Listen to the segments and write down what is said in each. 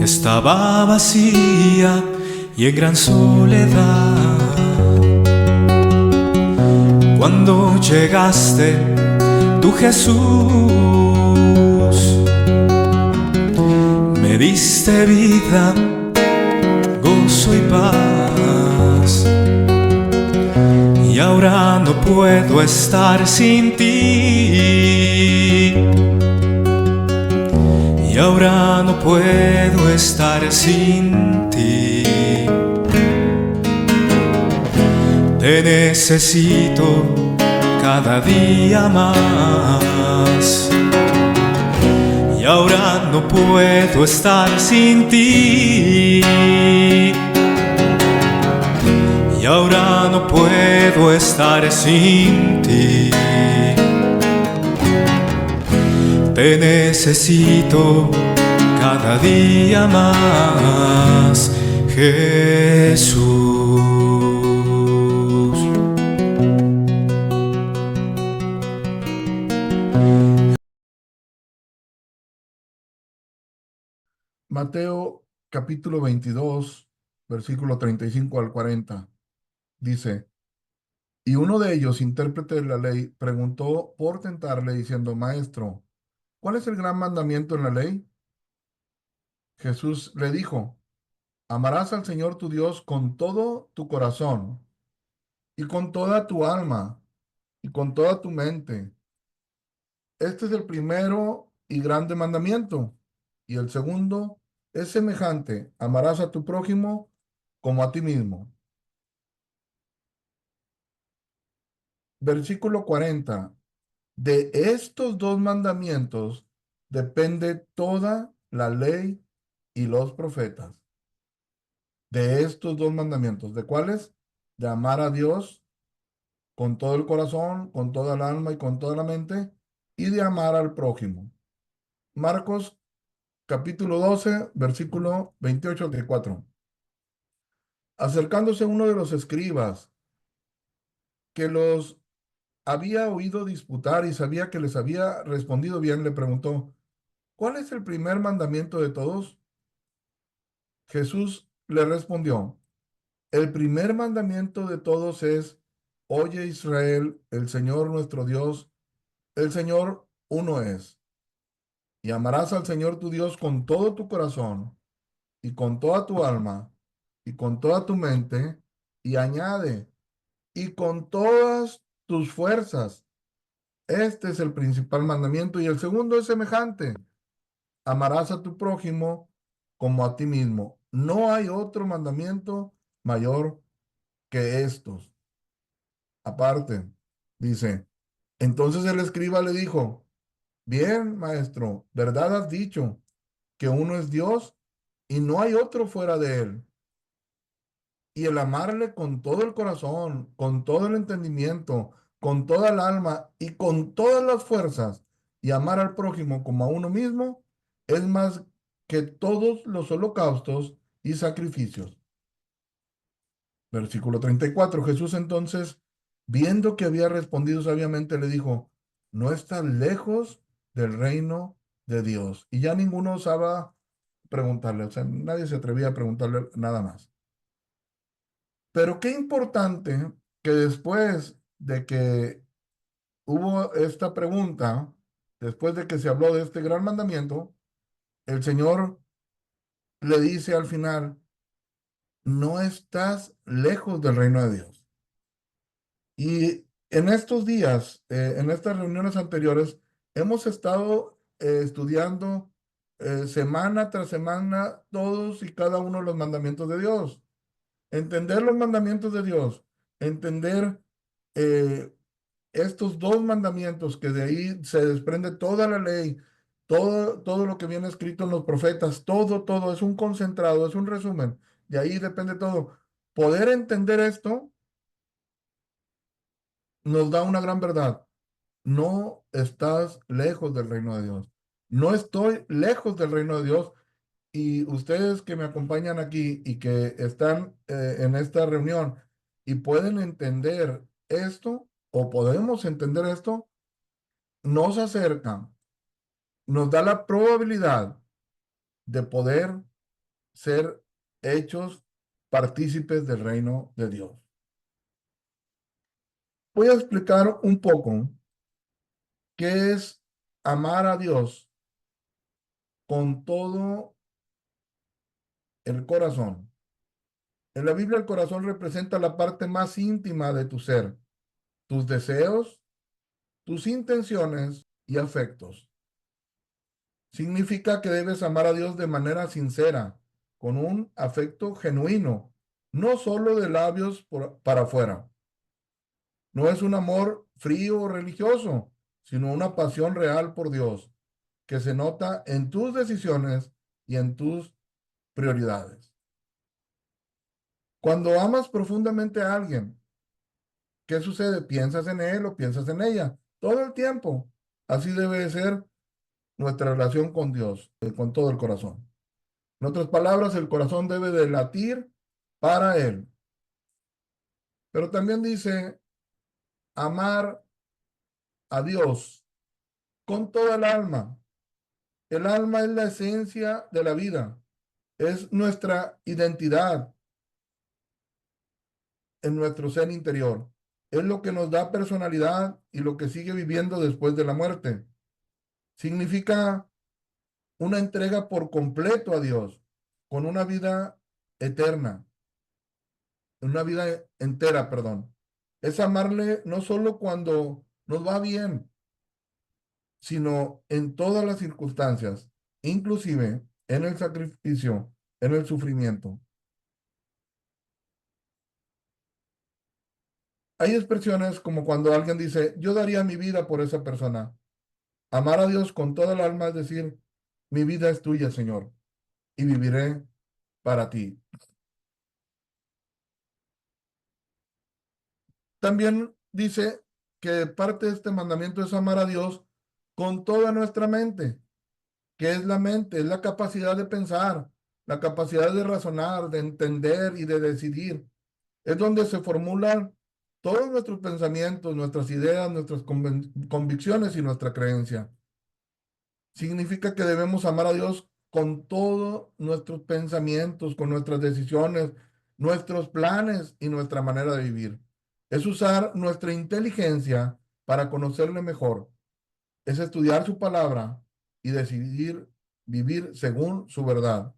estaba vacía y en gran soledad. Cuando llegaste, tú Jesús, me diste vida, gozo y paz. Y ahora no puedo estar sin ti. Y ahora no puedo estar sin ti. Te necesito cada día más. Y ahora no puedo estar sin ti. Y ahora no puedo estar sin ti. Te necesito cada día más, Jesús. Mateo capítulo 22, versículo 35 al 40, dice: Y uno de ellos, intérprete de la ley, preguntó por tentarle, diciendo: Maestro, ¿cuál es el gran mandamiento en la ley? Jesús le dijo: Amarás al Señor tu Dios con todo tu corazón, y con toda tu alma, y con toda tu mente. Este es el primero y grande mandamiento. Y el segundo es semejante: amarás a tu prójimo como a ti mismo. Versículo 40. De estos dos mandamientos depende toda la ley y los profetas. De estos dos mandamientos. ¿De cuáles? De amar a Dios con todo el corazón, con toda el alma y con toda la mente, y de amar al prójimo. Marcos capítulo 12, versículo 28 al 4. Acercándose uno de los escribas que los había oído disputar y sabía que les había respondido bien, le preguntó: ¿Cuál es el primer mandamiento de todos? Jesús le respondió: El primer mandamiento de todos es: Oye Israel, el Señor nuestro Dios, el Señor uno es. Y amarás al Señor tu Dios con todo tu corazón y con toda tu alma y con toda tu mente, y añade, y con todas tus fuerzas. Este es el principal mandamiento, y el segundo es semejante: amarás a tu prójimo como a ti mismo. No hay otro mandamiento mayor que estos. Aparte, dice, entonces el escriba le dijo: Bien, maestro, verdad has dicho, que uno es Dios y no hay otro fuera de él. Y el amarle con todo el corazón, con todo el entendimiento, con toda el alma y con todas las fuerzas, y amar al prójimo como a uno mismo, es más que todos los holocaustos y sacrificios. Versículo 34. Jesús entonces, viendo que había respondido sabiamente, le dijo: No estás lejos del reino de Dios. Y ya ninguno osaba preguntarle, o sea, nadie se atrevía a preguntarle nada más. Pero qué importante que después de que hubo esta pregunta, después de que se habló de este gran mandamiento, el Señor le dice al final: No estás lejos del reino de Dios. Y en estos días, en estas reuniones anteriores, hemos estado estudiando semana tras semana todos y cada uno de los mandamientos de Dios. Entender los mandamientos de Dios, entender eh, estos dos mandamientos, que de ahí se desprende toda la ley, todo lo que viene escrito en los profetas, todo es un concentrado, es un resumen, de ahí depende todo. Poder entender esto nos da una gran verdad. No estás lejos del reino de Dios. No estoy lejos del reino de Dios. Y ustedes que me acompañan aquí y que están en esta reunión y pueden entender esto, o podemos entender esto, nos acercan, nos da la probabilidad de poder ser hechos partícipes del reino de Dios. Voy a explicar un poco qué es amar a Dios con todo el corazón. En la Biblia el corazón representa la parte más íntima de tu ser, tus deseos, tus intenciones y afectos. Significa que debes amar a Dios de manera sincera, con un afecto genuino, no solo de labios para afuera. No es un amor frío o religioso, sino una pasión real por Dios, que se nota en tus decisiones y en tus prioridades. Cuando amas profundamente a alguien, ¿qué sucede? Piensas en él o piensas en ella todo el tiempo. Así debe de ser nuestra relación con Dios, con todo el corazón. En otras palabras, el corazón debe de latir para Él. Pero también dice amar a Dios con toda el alma. El alma es la esencia de la vida, es nuestra identidad en nuestro ser interior. Es lo que nos da personalidad y lo que sigue viviendo después de la muerte. Significa una entrega por completo a Dios, con una vida eterna, una vida entera, perdón. Es amarle no solo cuando nos va bien, sino en todas las circunstancias, inclusive en el sacrificio, en el sufrimiento. Hay expresiones como cuando alguien dice, yo daría mi vida por esa persona. Amar a Dios con toda el alma es decir, mi vida es tuya, Señor, y viviré para ti. También dice que parte de este mandamiento es amar a Dios con toda nuestra mente. ¿Qué es la mente? Es la capacidad de pensar, la capacidad de razonar, de entender y de decidir. Es donde se formulan todos nuestros pensamientos, nuestras ideas, nuestras convicciones y nuestra creencia. Significa que debemos amar a Dios con todos nuestros pensamientos, con nuestras decisiones, nuestros planes y nuestra manera de vivir. Es usar nuestra inteligencia para conocerle mejor. Es estudiar su palabra y decidir vivir según su verdad.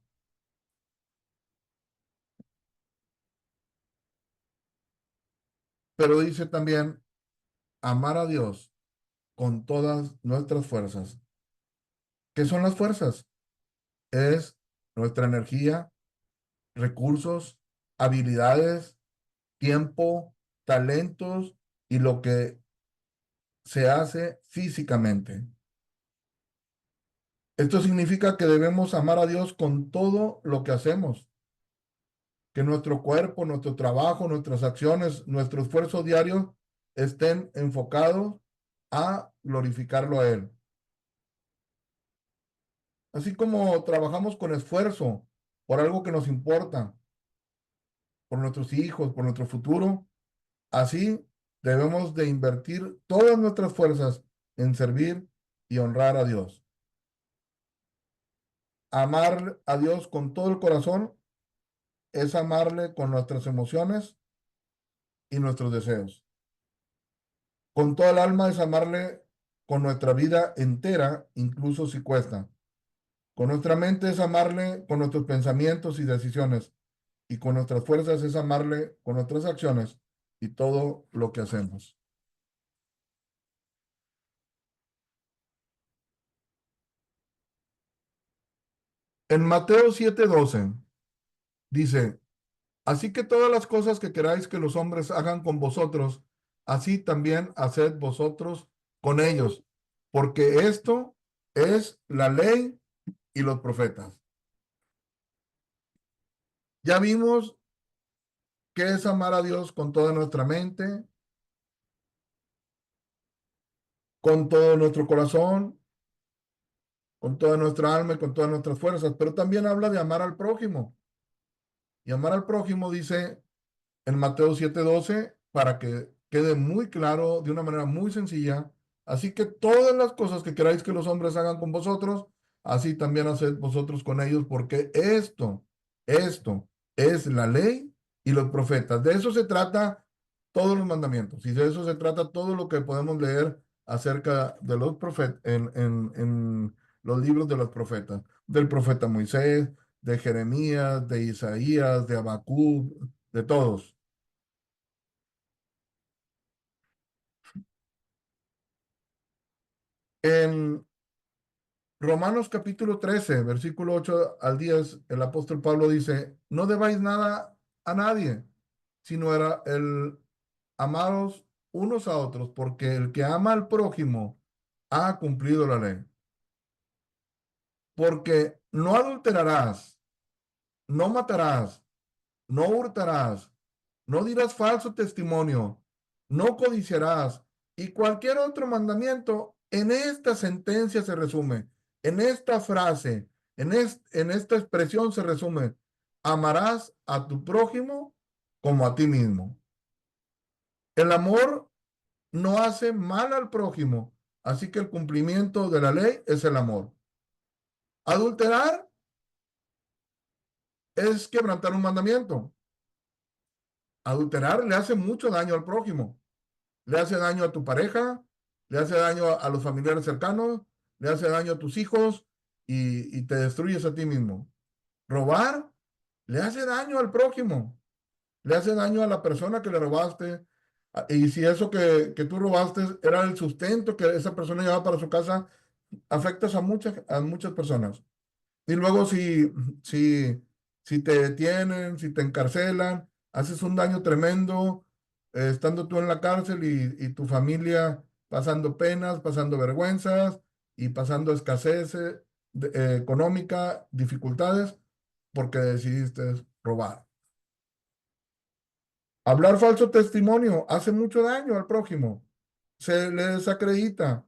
Pero dice también amar a Dios con todas nuestras fuerzas. ¿Qué son las fuerzas? Es nuestra energía, recursos, habilidades, tiempo, talentos y lo que se hace físicamente. Esto significa que debemos amar a Dios con todo lo que hacemos, que nuestro cuerpo, nuestro trabajo, nuestras acciones, nuestro esfuerzo diario estén enfocados a glorificarlo a Él. Así como trabajamos con esfuerzo por algo que nos importa, por nuestros hijos, por nuestro futuro, así debemos de invertir todas nuestras fuerzas en servir y honrar a Dios. Amar a Dios con todo el corazón es amarle con nuestras emociones y nuestros deseos. Con toda el alma es amarle con nuestra vida entera, incluso si cuesta. Con nuestra mente es amarle con nuestros pensamientos y decisiones. Y con nuestras fuerzas es amarle con nuestras acciones y todo lo que hacemos. En Mateo 7:12 dice, así que todas las cosas que queráis que los hombres hagan con vosotros, así también haced vosotros con ellos, porque esto es la ley y los profetas. Ya vimos que es amar a Dios con toda nuestra mente, con todo nuestro corazón, con toda nuestra alma y con todas nuestras fuerzas, pero también habla de amar al prójimo. Y amar al prójimo dice en Mateo 7:12, para que quede muy claro de una manera muy sencilla, Así que todas las cosas que queráis que los hombres hagan con vosotros, así también haced vosotros con ellos, porque esto es la ley y los profetas. De eso se trata todos los mandamientos y de eso se trata todo lo que podemos leer acerca de los profetas en los libros de los profetas, del profeta Moisés, de Jeremías, de Isaías, de Habacuc, de todos. En Romanos capítulo 13 versículo 8 al 10, el apóstol Pablo dice, no debáis nada a nadie, sino era el amaros unos a otros, porque el que ama al prójimo ha cumplido la ley. Porque no adulterarás, no matarás, no hurtarás, no dirás falso testimonio, no codiciarás, y cualquier otro mandamiento en esta sentencia se resume, en esta frase, en esta expresión se resume, amarás a tu prójimo como a ti mismo. El amor no hace mal al prójimo, así que el cumplimiento de la ley es el amor. Adulterar es quebrantar un mandamiento. Adulterar le hace mucho daño al prójimo. Le hace daño a tu pareja, le hace daño a los familiares cercanos, le hace daño a tus hijos y te destruyes a ti mismo. Robar le hace daño al prójimo, le hace daño a la persona que le robaste. Y si eso que tú robaste era el sustento que esa persona llevaba para su casa, afectas a muchas personas. Y luego si te detienen, si te encarcelan, haces un daño tremendo estando tú en la cárcel y tu familia pasando penas, pasando vergüenzas y pasando escasez económica, dificultades, porque decidiste robar. Hablar falso testimonio hace mucho daño al prójimo. Se le desacredita,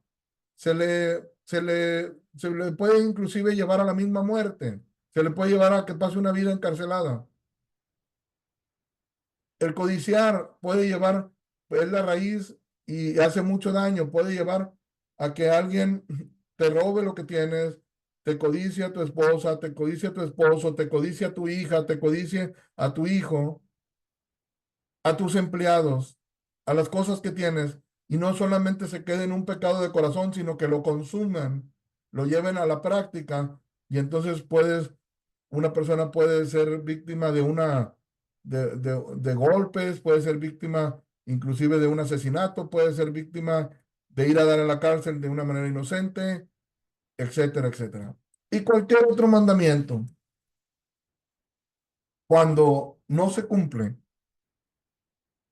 se le puede inclusive llevar a la misma muerte. Se le puede llevar a que pase una vida encarcelada. El codiciar puede llevar, es la raíz y hace mucho daño, puede llevar a que alguien te robe lo que tienes, te codicie a tu esposa, te codicie a tu esposo, te codicie a tu hija, te codicie a tu hijo, a tus empleados, a las cosas que tienes, y no solamente se quede en un pecado de corazón, sino que lo consuman, lo lleven a la práctica, y entonces una persona puede ser víctima de golpes, puede ser víctima inclusive de un asesinato, puede ser víctima de ir a dar a la cárcel de una manera inocente, etcétera, etcétera. Y cualquier otro mandamiento, cuando no se cumple,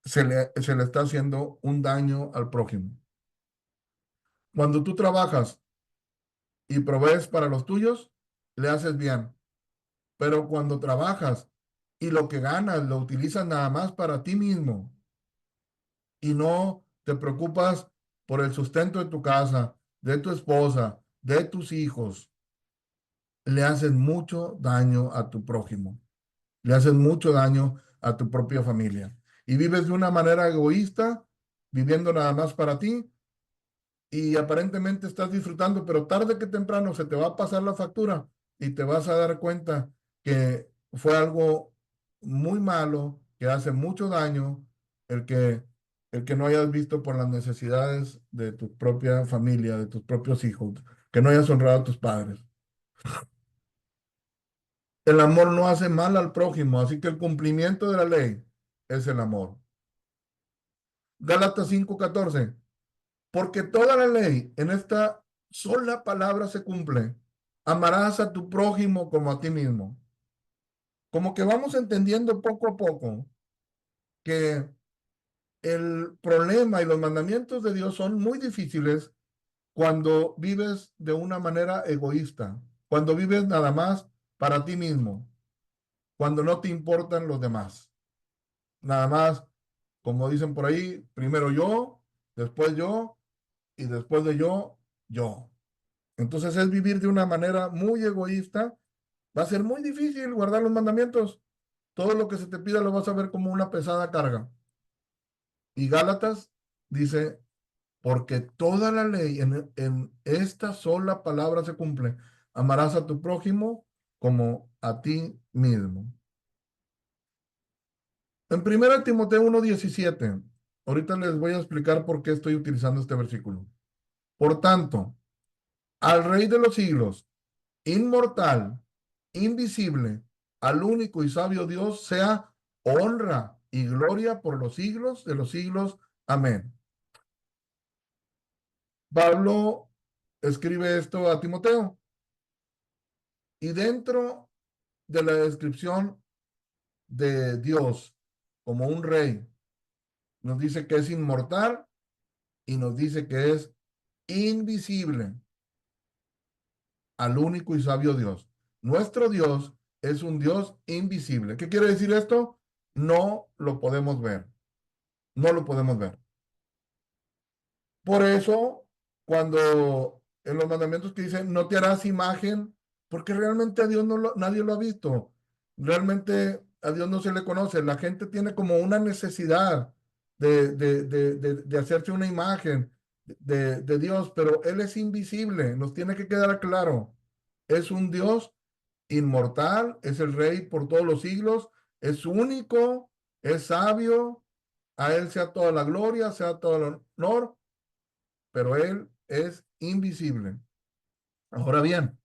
se le está haciendo un daño al prójimo. Cuando tú trabajas y provees para los tuyos, le haces bien. Pero cuando trabajas y lo que ganas lo utilizas nada más para ti mismo y no te preocupas por el sustento de tu casa, de tu esposa, de tus hijos, le haces mucho daño a tu prójimo, le haces mucho daño a tu propia familia. Y vives de una manera egoísta, viviendo nada más para ti, y aparentemente estás disfrutando, pero tarde que temprano se te va a pasar la factura y te vas a dar cuenta que fue algo muy malo, que hace mucho daño, el que, el que no hayas visto por las necesidades de tu propia familia, de tus propios hijos, que no hayas honrado a tus padres. El amor no hace mal al prójimo, así que el cumplimiento de la ley es el amor. Gálatas 5:14. Porque toda la ley en esta sola palabra se cumple. Amarás a tu prójimo como a ti mismo. Como que vamos entendiendo poco a poco que el problema y los mandamientos de Dios son muy difíciles cuando vives de una manera egoísta, cuando vives nada más para ti mismo, cuando no te importan los demás. Nada más, como dicen por ahí, primero yo y después de yo. Entonces es vivir de una manera muy egoísta. Va a ser muy difícil guardar los mandamientos. Todo lo que se te pida lo vas a ver como una pesada carga. Y Gálatas dice porque toda la ley en esta sola palabra se cumple. Amarás a tu prójimo como a ti mismo. En 1 Timoteo 1:17, ahorita les voy a explicar por qué estoy utilizando este versículo. Por tanto, al Rey de los siglos, inmortal, invisible, al único y sabio Dios, sea honra y gloria por los siglos de los siglos. Amén. Pablo escribe esto a Timoteo y dentro de la descripción de Dios como un rey, nos dice que es inmortal y nos dice que es invisible al único y sabio Dios. Nuestro Dios es un Dios invisible. ¿Qué quiere decir esto? No lo podemos ver. No lo podemos ver. Por eso, cuando en los mandamientos que dicen, no te harás imagen, porque realmente a Dios nadie lo ha visto. Realmente a Dios no se le conoce. La gente tiene como una necesidad de hacerse una imagen de Dios, pero Él es invisible. Nos tiene que quedar claro. Es un Dios inmortal, es el Rey por todos los siglos, es único, es sabio. A Él sea toda la gloria, sea todo el honor, pero Él es invisible. Ahora bien,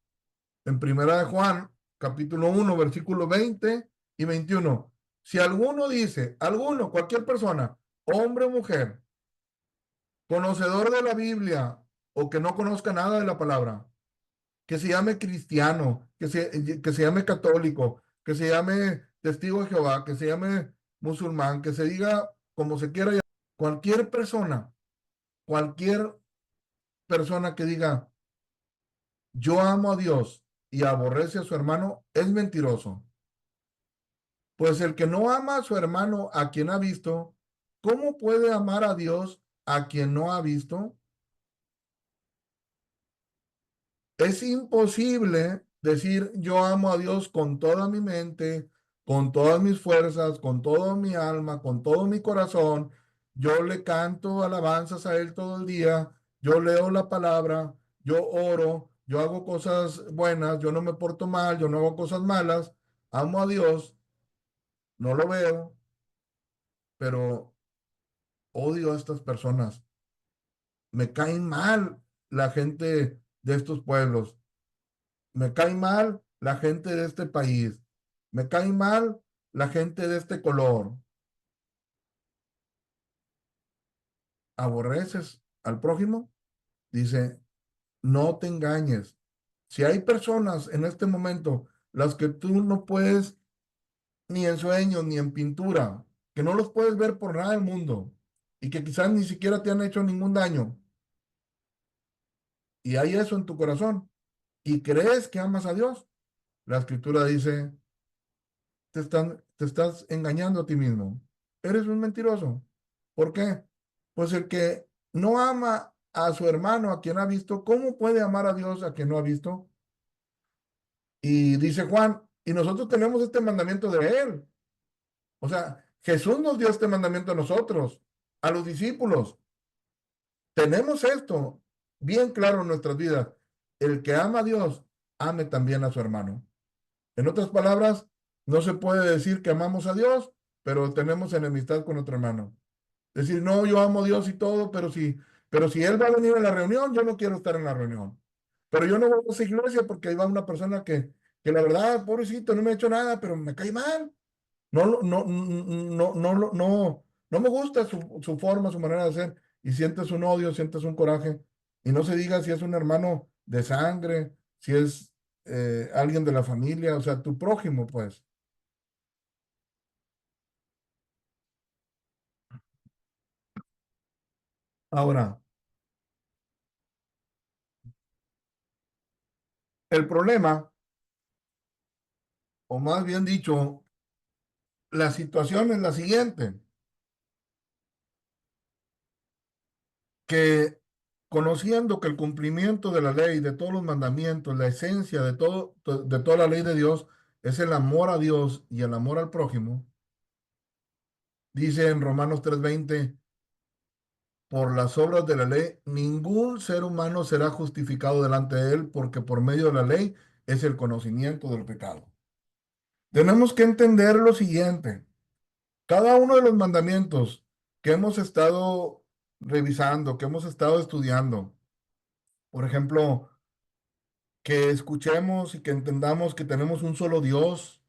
en 1 Juan, capítulo 1, versículo 20 y 21, si alguno dice, alguno, cualquier persona, hombre o mujer, conocedor de la Biblia o que no conozca nada de la palabra, que se llame cristiano, que se llame católico, que se llame testigo de Jehová, que se llame musulmán, que se diga como se quiera llamar, cualquier persona que diga, yo amo a Dios y aborrece a su hermano, es mentiroso. Pues el que no ama a su hermano a quien ha visto, ¿cómo puede amar a Dios a quien no ha visto? Es imposible decir yo amo a Dios con toda mi mente, con todas mis fuerzas, con toda mi alma, con todo mi corazón. Yo le canto alabanzas a Él todo el día, yo leo la palabra, yo oro, yo hago cosas buenas, yo no me porto mal, yo no hago cosas malas, amo a Dios, no lo veo, pero odio a estas personas. Me caen mal la gente de estos pueblos. Me cae mal la gente de este país. Me cae mal la gente de este color. ¿Aborreces al prójimo? Dice, no te engañes. Si hay personas en este momento, las que tú no puedes ni en sueños ni en pintura, que no los puedes ver por nada del mundo y que quizás ni siquiera te han hecho ningún daño, y hay eso en tu corazón y crees que amas a Dios, la escritura dice, te estás engañando a ti mismo. Eres un mentiroso. ¿Por qué? Pues el que no ama a su hermano, a quien ha visto, ¿cómo puede amar a Dios a quien no ha visto? Y dice Juan, y nosotros tenemos este mandamiento de él. O sea, Jesús nos dio este mandamiento a nosotros, a los discípulos. Tenemos esto bien claro en nuestras vidas. El que ama a Dios, ame también a su hermano. En otras palabras, no se puede decir que amamos a Dios, pero tenemos enemistad con otro hermano. Decir, no, yo amo a Dios y todo, pero si Él va a venir a la reunión, yo no quiero estar en la reunión. Pero yo no voy a esa iglesia porque ahí va una persona que la verdad, pobrecito, no me ha hecho nada, pero me cae mal. No, no me gusta su forma, su manera de ser. Y sientes un odio, sientes un coraje. Y no se diga si es un hermano de sangre, si es alguien de la familia, o sea, tu prójimo, pues. Ahora, el problema, o más bien dicho, la situación es la siguiente, que conociendo que el cumplimiento de la ley, de todos los mandamientos, la esencia de toda la ley de Dios, es el amor a Dios y el amor al prójimo, dice en Romanos 3:20, por las obras de la ley, ningún ser humano será justificado delante de él, porque por medio de la ley es el conocimiento del pecado. Tenemos que entender lo siguiente. Cada uno de los mandamientos que hemos estado revisando, que hemos estado estudiando, por ejemplo, que escuchemos y que entendamos que tenemos un solo Dios,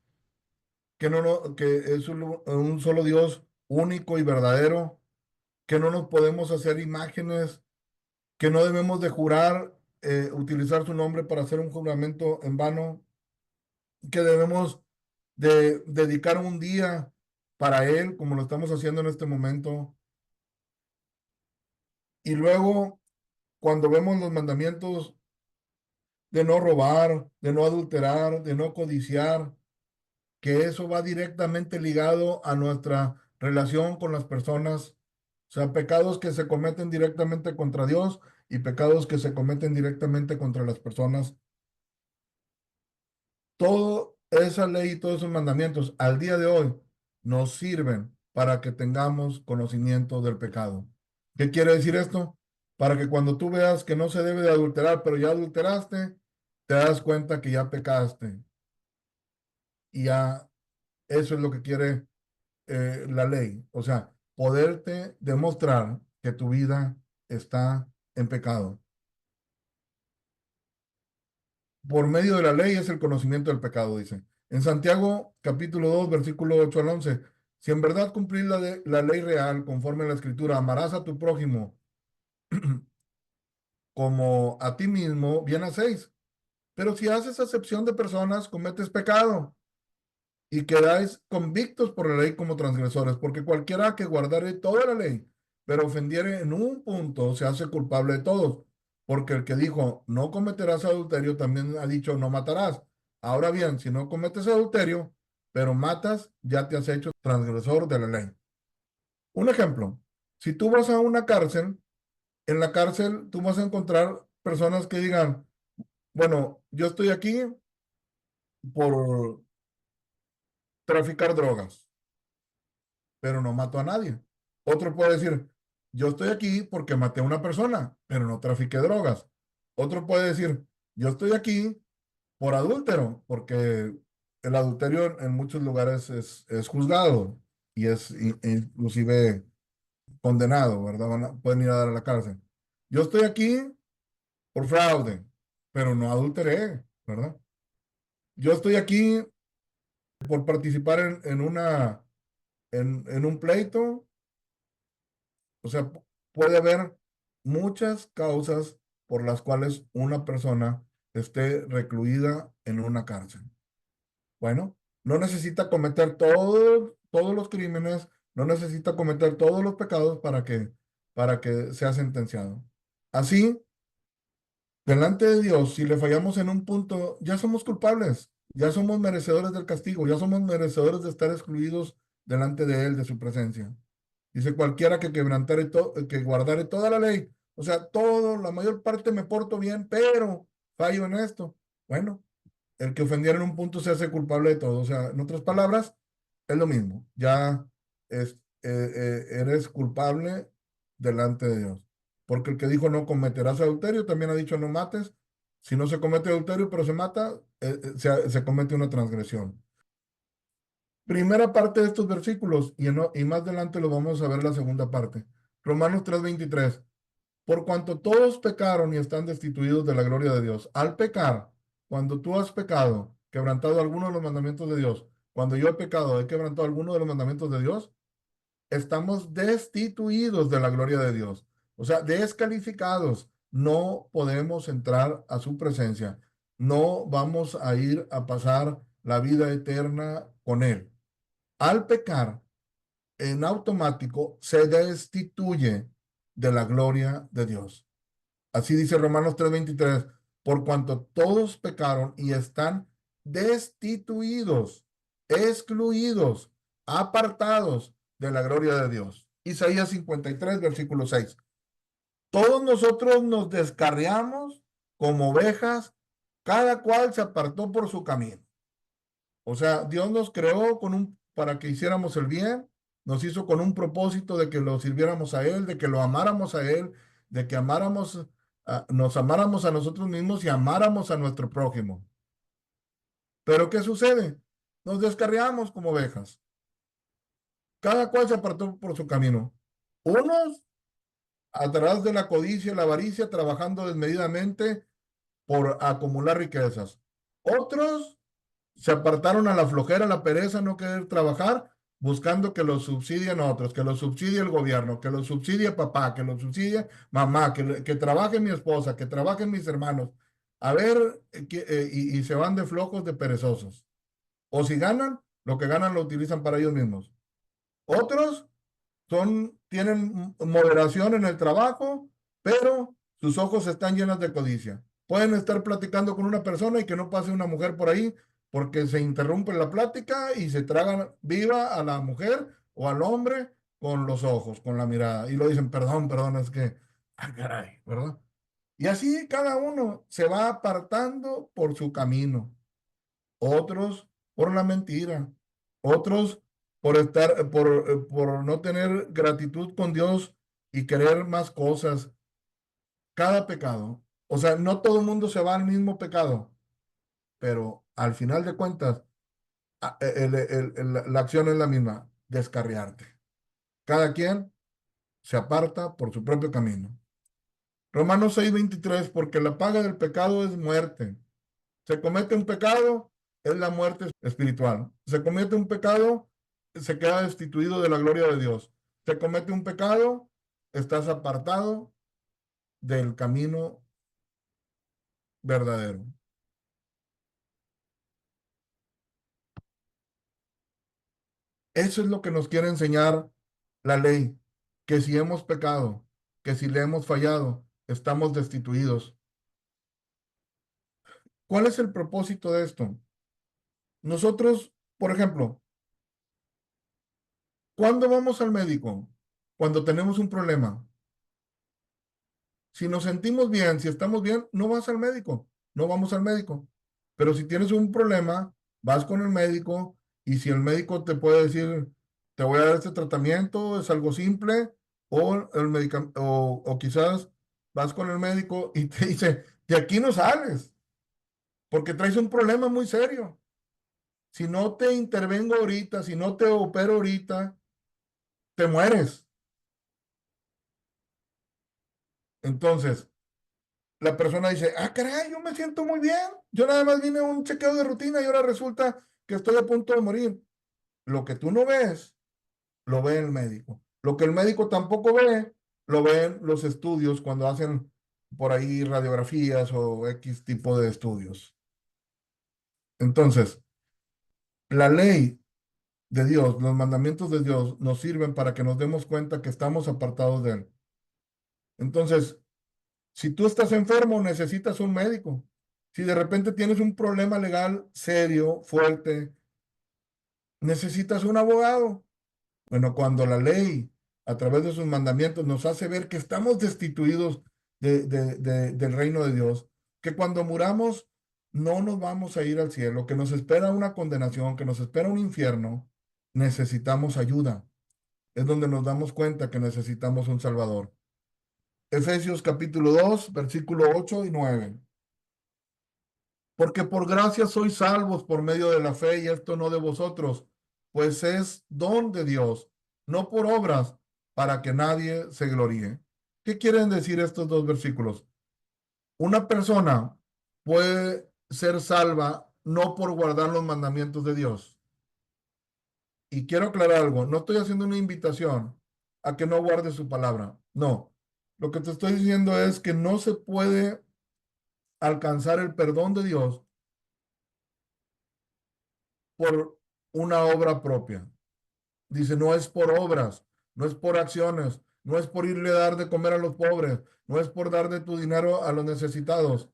que es un solo Dios único y verdadero, que no nos podemos hacer imágenes, que no debemos de jurar, utilizar su nombre para hacer un juramento en vano, que debemos de dedicar un día para Él, como lo estamos haciendo en este momento. Y luego, cuando vemos los mandamientos de no robar, de no adulterar, de no codiciar, que eso va directamente ligado a nuestra relación con las personas, o sea, pecados que se cometen directamente contra Dios y pecados que se cometen directamente contra las personas. Toda esa ley y todos esos mandamientos al día de hoy nos sirven para que tengamos conocimiento del pecado. ¿Qué quiere decir esto? Para que cuando tú veas que no se debe de adulterar, pero ya adulteraste, te das cuenta que ya pecaste. Y ya eso es lo que quiere la ley. O sea, poderte demostrar que tu vida está en pecado. Por medio de la ley es el conocimiento del pecado, dice. En Santiago, capítulo 2 versículo 8 al 11. Si en verdad cumplís la ley real, conforme a la escritura, amarás a tu prójimo como a ti mismo, bien hacéis. Pero si haces acepción de personas, cometes pecado y quedáis convictos por la ley como transgresores, porque cualquiera que guardare toda la ley, pero ofendiere en un punto, se hace culpable de todos, porque el que dijo, no cometerás adulterio, también ha dicho, no matarás. Ahora bien, si no cometes adulterio, pero matas, ya te has hecho transgresor de la ley. Un ejemplo, si tú vas a una cárcel, en la cárcel tú vas a encontrar personas que digan, bueno, yo estoy aquí por traficar drogas, pero no mato a nadie. Otro puede decir, yo estoy aquí porque maté a una persona, pero no trafiqué drogas. Otro puede decir, yo estoy aquí por adúltero, porque el adulterio en muchos lugares es juzgado y es inclusive condenado, ¿verdad? Pueden ir a dar a la cárcel. Yo estoy aquí por fraude, pero no adulteré, ¿verdad? Yo estoy aquí por participar en un pleito. O sea, puede haber muchas causas por las cuales una persona esté recluida en una cárcel. Bueno, no necesita cometer todos los crímenes, no necesita cometer todos los pecados para que sea sentenciado. Así, delante de Dios, si le fallamos en un punto, ya somos culpables, ya somos merecedores del castigo, ya somos merecedores de estar excluidos delante de Él, de su presencia. Dice cualquiera que que guardare toda la ley, o sea, la mayor parte me porto bien, pero fallo en esto. Bueno, el que ofendiera en un punto se hace culpable de todo. O sea, en otras palabras, es lo mismo. Ya eres culpable delante de Dios. Porque el que dijo no cometerás adulterio, también ha dicho no mates. Si no se comete adulterio, pero se mata, se comete una transgresión. Primera parte de estos versículos, y más adelante lo vamos a ver la segunda parte. Romanos 3:23. Por cuanto todos pecaron y están destituidos de la gloria de Dios. Al pecar, cuando tú has pecado, quebrantado alguno de los mandamientos de Dios, cuando yo he pecado, he quebrantado alguno de los mandamientos de Dios, estamos destituidos de la gloria de Dios. O sea, descalificados. No podemos entrar a su presencia. No vamos a ir a pasar la vida eterna con Él. Al pecar, en automático se destituye de la gloria de Dios. Así dice Romanos 3:23, por cuanto todos pecaron y están destituidos, excluidos, apartados de la gloria de Dios. Isaías 53, versículo 6. Todos nosotros nos descarriamos como ovejas, cada cual se apartó por su camino. O sea, Dios nos creó para que hiciéramos el bien, nos hizo con un propósito de que lo sirviéramos a Él, de que lo amáramos a Él, de que nos amáramos a nosotros mismos y amáramos a nuestro prójimo. Pero ¿qué sucede? Nos descarriamos como ovejas. Cada cual se apartó por su camino. Unos a través de la codicia y la avaricia, trabajando desmedidamente por acumular riquezas. Otros se apartaron a la flojera, a la pereza, no querer trabajar, buscando que los subsidien otros, que los subsidie el gobierno, que los subsidie papá, que los subsidie mamá, que trabaje mi esposa, que trabajen mis hermanos. A ver, y se van de flojos, de perezosos. O si ganan, lo que ganan lo utilizan para ellos mismos. Otros tienen moderación en el trabajo, pero sus ojos están llenos de codicia. Pueden estar platicando con una persona y que no pase una mujer por ahí porque se interrumpe la plática y se tragan viva a la mujer o al hombre con los ojos, con la mirada. Y lo dicen, perdón, perdón, es que, ah, caray, ¿verdad? Y así cada uno se va apartando por su camino. Otros por la mentira, otros por no tener gratitud con Dios y querer más cosas. Cada pecado. O sea, no todo el mundo se va al mismo pecado, pero al final de cuentas, la acción es la misma, descarriarte. Cada quien se aparta por su propio camino. Romanos 6:23, porque la paga del pecado es muerte. Se comete un pecado, es la muerte espiritual. Se comete un pecado, se queda destituido de la gloria de Dios. Se comete un pecado, estás apartado del camino verdadero. Eso es lo que nos quiere enseñar la ley, que si hemos pecado, que si le hemos fallado, estamos destituidos. ¿Cuál es el propósito de esto? Nosotros, por ejemplo, ¿cuándo vamos al médico? Cuando tenemos un problema. Si nos sentimos bien, si estamos bien, no vas al médico, no vamos al médico. Pero si tienes un problema, vas con el médico y si el médico te puede decir, te voy a dar este tratamiento, es algo simple, o quizás vas con el médico y te dice, de aquí no sales, porque traes un problema muy serio. Si no te intervengo ahorita, si no te opero ahorita, te mueres. Entonces, la persona dice, ah, caray, yo me siento muy bien. Yo nada más vine a un chequeo de rutina y ahora resulta que estoy a punto de morir. Lo que tú no ves, lo ve el médico. Lo que el médico tampoco ve, lo ven los estudios cuando hacen por ahí radiografías o X tipo de estudios. Entonces, la ley de Dios, los mandamientos de Dios nos sirven para que nos demos cuenta que estamos apartados de Él. Entonces, si tú estás enfermo, necesitas un médico. Si de repente tienes un problema legal serio, fuerte, necesitas un abogado. Bueno, cuando la ley, a través de sus mandamientos, nos hace ver que estamos destituidos del reino de Dios, que cuando muramos no nos vamos a ir al cielo, que nos espera una condenación, que nos espera un infierno, necesitamos ayuda. Es donde nos damos cuenta que necesitamos un Salvador. Efesios capítulo 2, versículo 8 y 9. Porque por gracia sois salvos por medio de la fe, y esto no de vosotros, pues es don de Dios, no por obras, para que nadie se gloríe. ¿Qué quieren decir estos dos versículos? Una persona puede ser salva no por guardar los mandamientos de Dios. Y quiero aclarar algo, no estoy haciendo una invitación a que no guardes su palabra. No, lo que te estoy diciendo es que no se puede alcanzar el perdón de Dios por una obra propia. Dice, no es por obras, no es por acciones, no es por irle a dar de comer a los pobres, no es por dar de tu dinero a los necesitados,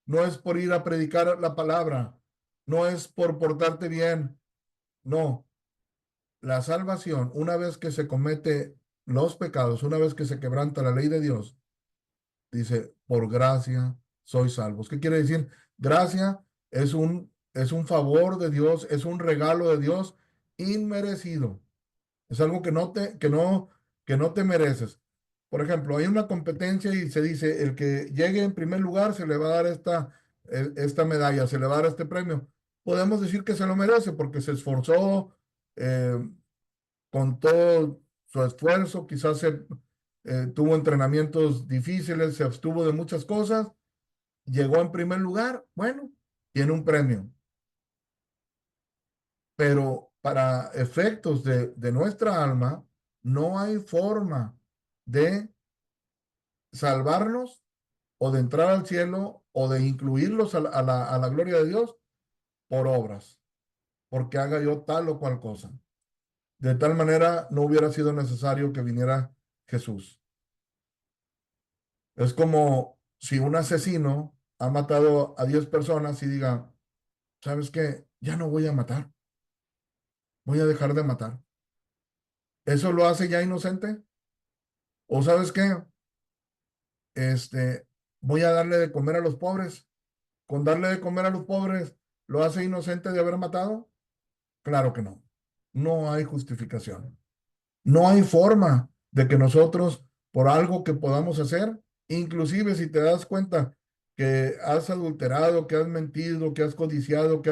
no es por ir a predicar la palabra, no es por portarte bien. No, la salvación, una vez que se comete los pecados, una vez que se quebranta la ley de Dios, dice, por gracia sois salvos. ¿Qué quiere decir? Gracia es un favor de Dios, es un regalo de Dios inmerecido. Es algo que no te mereces. Por ejemplo, hay una competencia y se dice, el que llegue en primer lugar se le va a dar esta medalla, se le va a dar este premio. Podemos decir que se lo merece porque se esforzó eh, con todo su esfuerzo, quizás tuvo entrenamientos difíciles, se abstuvo de muchas cosas, llegó en primer lugar, bueno, tiene un premio. Pero para efectos de nuestra alma, no hay forma de salvarnos o de entrar al cielo o de incluirlos a la gloria de Dios por obras, porque haga yo tal o cual cosa. De tal manera no hubiera sido necesario que viniera Jesús. Es como si un asesino ha matado a 10 personas y diga, ¿sabes qué? Ya no voy a matar, voy a dejar de matar. ¿Eso lo hace ya inocente? ¿O sabes qué? Este, voy a darle de comer a los pobres. Con darle de comer a los pobres, ¿lo hace inocente de haber matado? Claro que no. No hay justificación. No hay forma de que nosotros, por algo que podamos hacer, inclusive si te das cuenta que has adulterado, que has mentido, que has codiciado,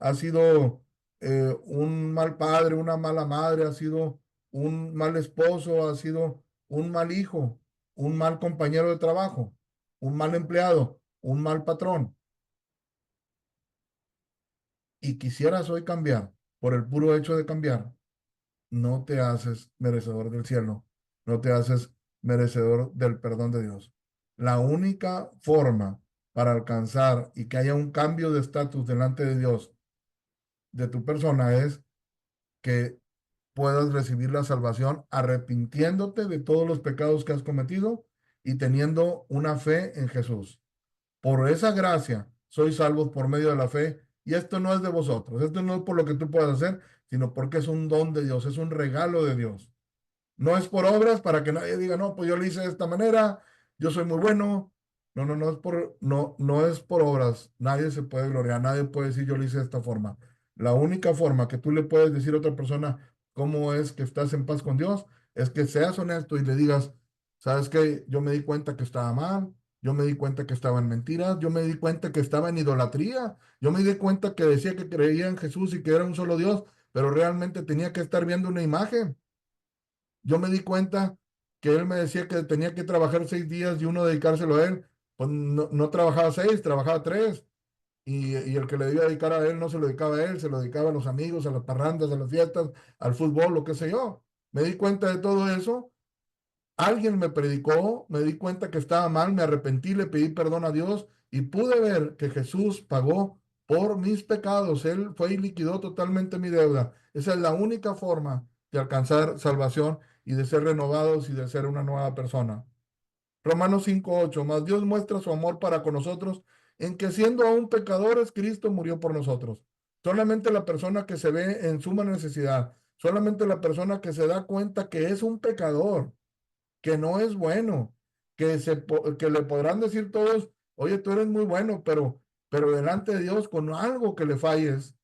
has sido un mal padre, una mala madre, has sido un mal esposo, has sido un mal hijo, un mal compañero de trabajo, un mal empleado, un mal patrón, y quisieras hoy cambiar por el puro hecho de cambiar, no te haces merecedor del cielo, no te haces merecedor del perdón de Dios. La única forma para alcanzar y que haya un cambio de estatus delante de Dios de tu persona es que puedas recibir la salvación arrepintiéndote de todos los pecados que has cometido y teniendo una fe en Jesús. Por esa gracia sois salvos por medio de la fe. Y esto no es de vosotros, esto no es por lo que tú puedas hacer, sino porque es un don de Dios, es un regalo de Dios. No es por obras para que nadie diga, no, pues yo lo hice de esta manera, yo soy muy bueno. No, no, no es por obras. Nadie se puede gloriar, nadie puede decir yo lo hice de esta forma. La única forma que tú le puedes decir a otra persona cómo es que estás en paz con Dios es que seas honesto y le digas, sabes que yo me di cuenta que estaba mal, yo me di cuenta que estaba en mentiras, yo me di cuenta que estaba en idolatría, yo me di cuenta que decía que creía en Jesús y que era un solo Dios, pero realmente tenía que estar viendo una imagen. Yo me di cuenta que él me decía que tenía que trabajar 6 días y uno dedicárselo a él. Pues no, no trabajaba 6, trabajaba 3. Y el que le debía dedicar a él no se lo dedicaba a él, se lo dedicaba a los amigos, a las parrandas, a las fiestas, al fútbol, lo que sé yo. Me di cuenta de todo eso. Alguien me predicó, me di cuenta que estaba mal, me arrepentí, le pedí perdón a Dios y pude ver que Jesús pagó por mis pecados. Él fue y liquidó totalmente mi deuda. Esa es la única forma de alcanzar salvación y de ser renovados y de ser una nueva persona. Romanos 5:8, mas Dios muestra su amor para con nosotros en que siendo aún pecadores, Cristo murió por nosotros. Solamente la persona que se ve en suma necesidad, solamente la persona que se da cuenta que es un pecador, que no es bueno, que le podrán decir todos, oye, tú eres muy bueno, pero delante de Dios, con algo que le falles,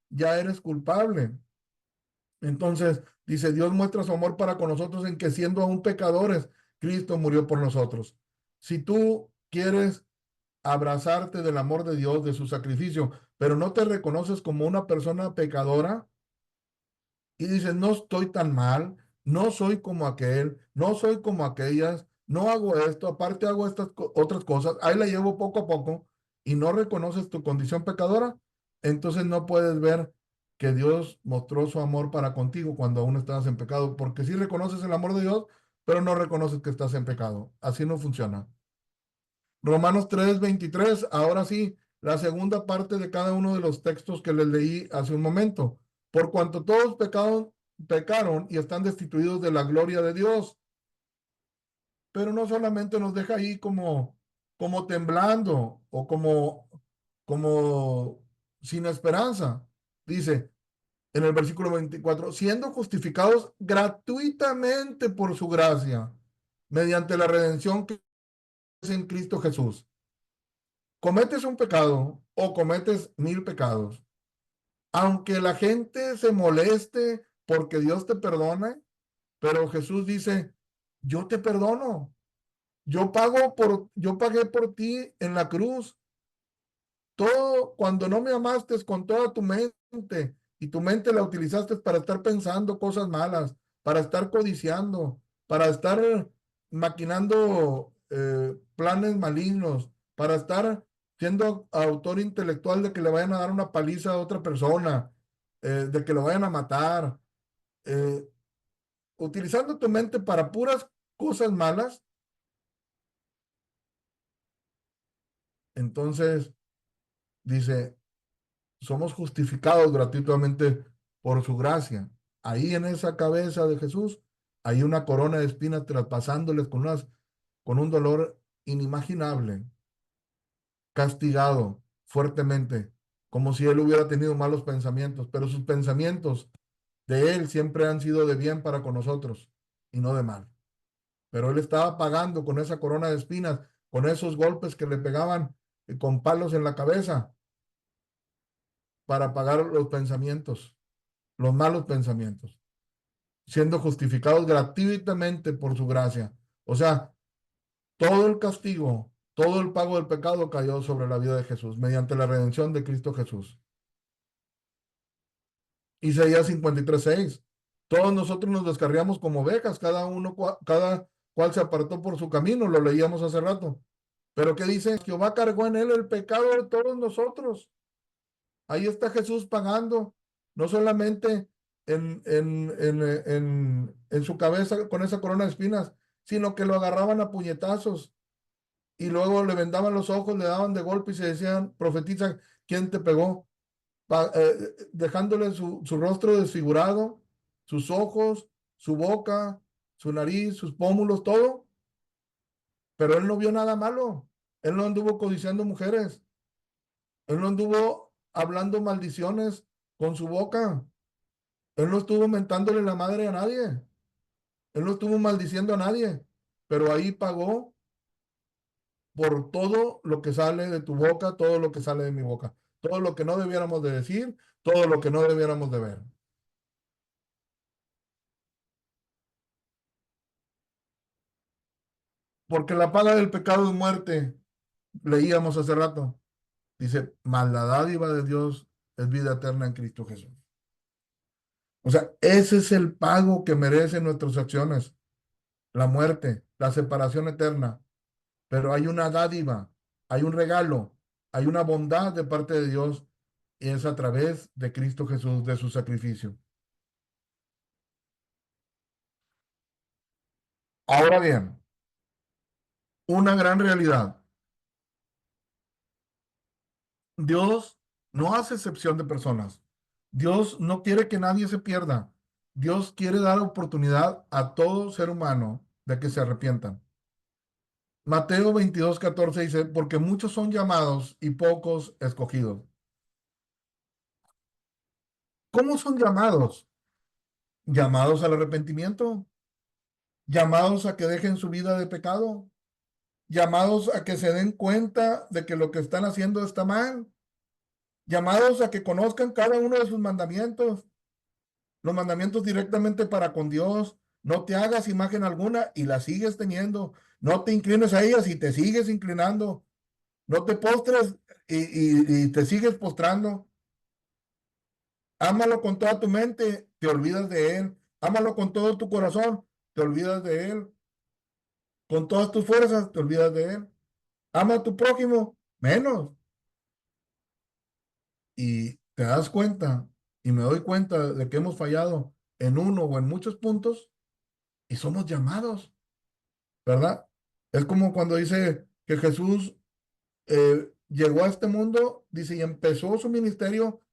ya eres culpable. Entonces, dice, Dios muestra su amor para con nosotros en que siendo aún pecadores, Cristo murió por nosotros. Si tú quieres abrazarte del amor de Dios, de su sacrificio, pero no te reconoces como una persona pecadora, y dices, no estoy tan mal, no soy como aquel, no soy como aquellas, no hago esto, aparte hago estas otras cosas, ahí la llevo poco a poco y no reconoces tu condición pecadora, entonces no puedes ver que Dios mostró su amor para contigo cuando aún estabas en pecado, porque sí reconoces el amor de Dios, pero no reconoces que estás en pecado. Así no funciona. Romanos 3:23, ahora sí, la segunda parte de cada uno de los textos que les leí hace un momento. Por cuanto todos pecaron y están destituidos de la gloria de Dios. Pero no solamente nos deja ahí como temblando o como sin esperanza. Dice en el versículo 24, siendo justificados gratuitamente por su gracia, mediante la redención que es en Cristo Jesús. Cometes un pecado o cometes 1000 pecados. Aunque la gente se moleste porque Dios te perdone, pero Jesús dice, yo te perdono. Yo pagué por ti en la cruz. Todo, cuando no me amaste con toda tu mente y tu mente la utilizaste para estar pensando cosas malas, para estar codiciando, para estar maquinando planes malignos, para estar siendo autor intelectual de que le vayan a dar una paliza a otra persona, de que lo vayan a matar, eh, utilizando tu mente para puras cosas malas. Entonces dice, somos justificados gratuitamente por su gracia. Ahí en esa cabeza de Jesús hay una corona de espinas traspasándoles con un dolor inimaginable, castigado fuertemente, como si él hubiera tenido malos pensamientos, pero sus pensamientos de él siempre han sido de bien para con nosotros y no de mal. Pero él estaba pagando con esa corona de espinas, con esos golpes que le pegaban con palos en la cabeza para pagar los pensamientos, los malos pensamientos, siendo justificados gratuitamente por su gracia. O sea, todo el castigo, todo el pago del pecado cayó sobre la vida de Jesús mediante la redención de Cristo Jesús. Isaías 53:6. Todos nosotros nos descarriamos como ovejas, cada cual se apartó por su camino, lo leíamos hace rato. Pero ¿qué dice? Jehová cargó en él el pecado de todos nosotros. Ahí está Jesús pagando, no solamente en su cabeza con esa corona de espinas, sino que lo agarraban a puñetazos y luego le vendaban los ojos, le daban de golpe y se decían, profetiza, ¿quién te pegó? Dejándole su rostro desfigurado, sus ojos, su boca, su nariz, sus pómulos, todo. Pero él no vio nada malo. Él no anduvo codiciando mujeres. Él no anduvo hablando maldiciones con su boca. Él no estuvo mentándole la madre a nadie. Él no estuvo maldiciendo a nadie. Pero ahí pagó por todo lo que sale de tu boca, todo lo que sale de mi boca. Todo lo que no debiéramos de decir, todo lo que no debiéramos de ver. Porque la paga del pecado es muerte. Leíamos hace rato. Dice, mas la dádiva de Dios es vida eterna en Cristo Jesús. O sea, ese es el pago que merecen nuestras acciones. La muerte, la separación eterna. Pero hay una dádiva, hay un regalo, hay una bondad de parte de Dios y es a través de Cristo Jesús, de su sacrificio. Ahora bien, una gran realidad. Dios no hace excepción de personas. Dios no quiere que nadie se pierda. Dios quiere dar oportunidad a todo ser humano de que se arrepientan. Mateo 22:14 dice, porque muchos son llamados y pocos escogidos. ¿Cómo son llamados? Llamados al arrepentimiento, llamados a que dejen su vida de pecado, llamados a que se den cuenta de que lo que están haciendo está mal, llamados a que conozcan cada uno de sus mandamientos, los mandamientos directamente para con Dios. No te hagas imagen alguna y la sigues teniendo. No te inclines a ellas y te sigues inclinando. No te postres y te sigues postrando. Ámalo con toda tu mente, te olvidas de él. Ámalo con todo tu corazón, te olvidas de él. Con todas tus fuerzas, te olvidas de él. Ama a tu prójimo, menos. Y te das cuenta, y me doy cuenta de que hemos fallado en uno o en muchos puntos y somos llamados, ¿verdad? Es como cuando dice que Jesús llegó a este mundo, dice, y empezó su ministerio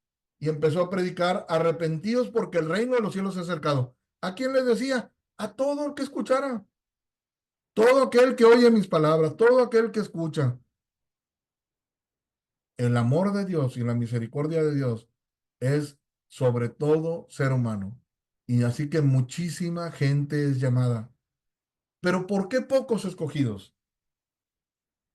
y empezó a predicar, arrepentidos porque el reino de los cielos se ha acercado. ¿A quién les decía? A todo el que escuchara, todo aquel que oye mis palabras, todo aquel que escucha. El amor de Dios y la misericordia de Dios es sobre todo ser humano. Y así que muchísima gente es llamada. Pero ¿por qué pocos escogidos?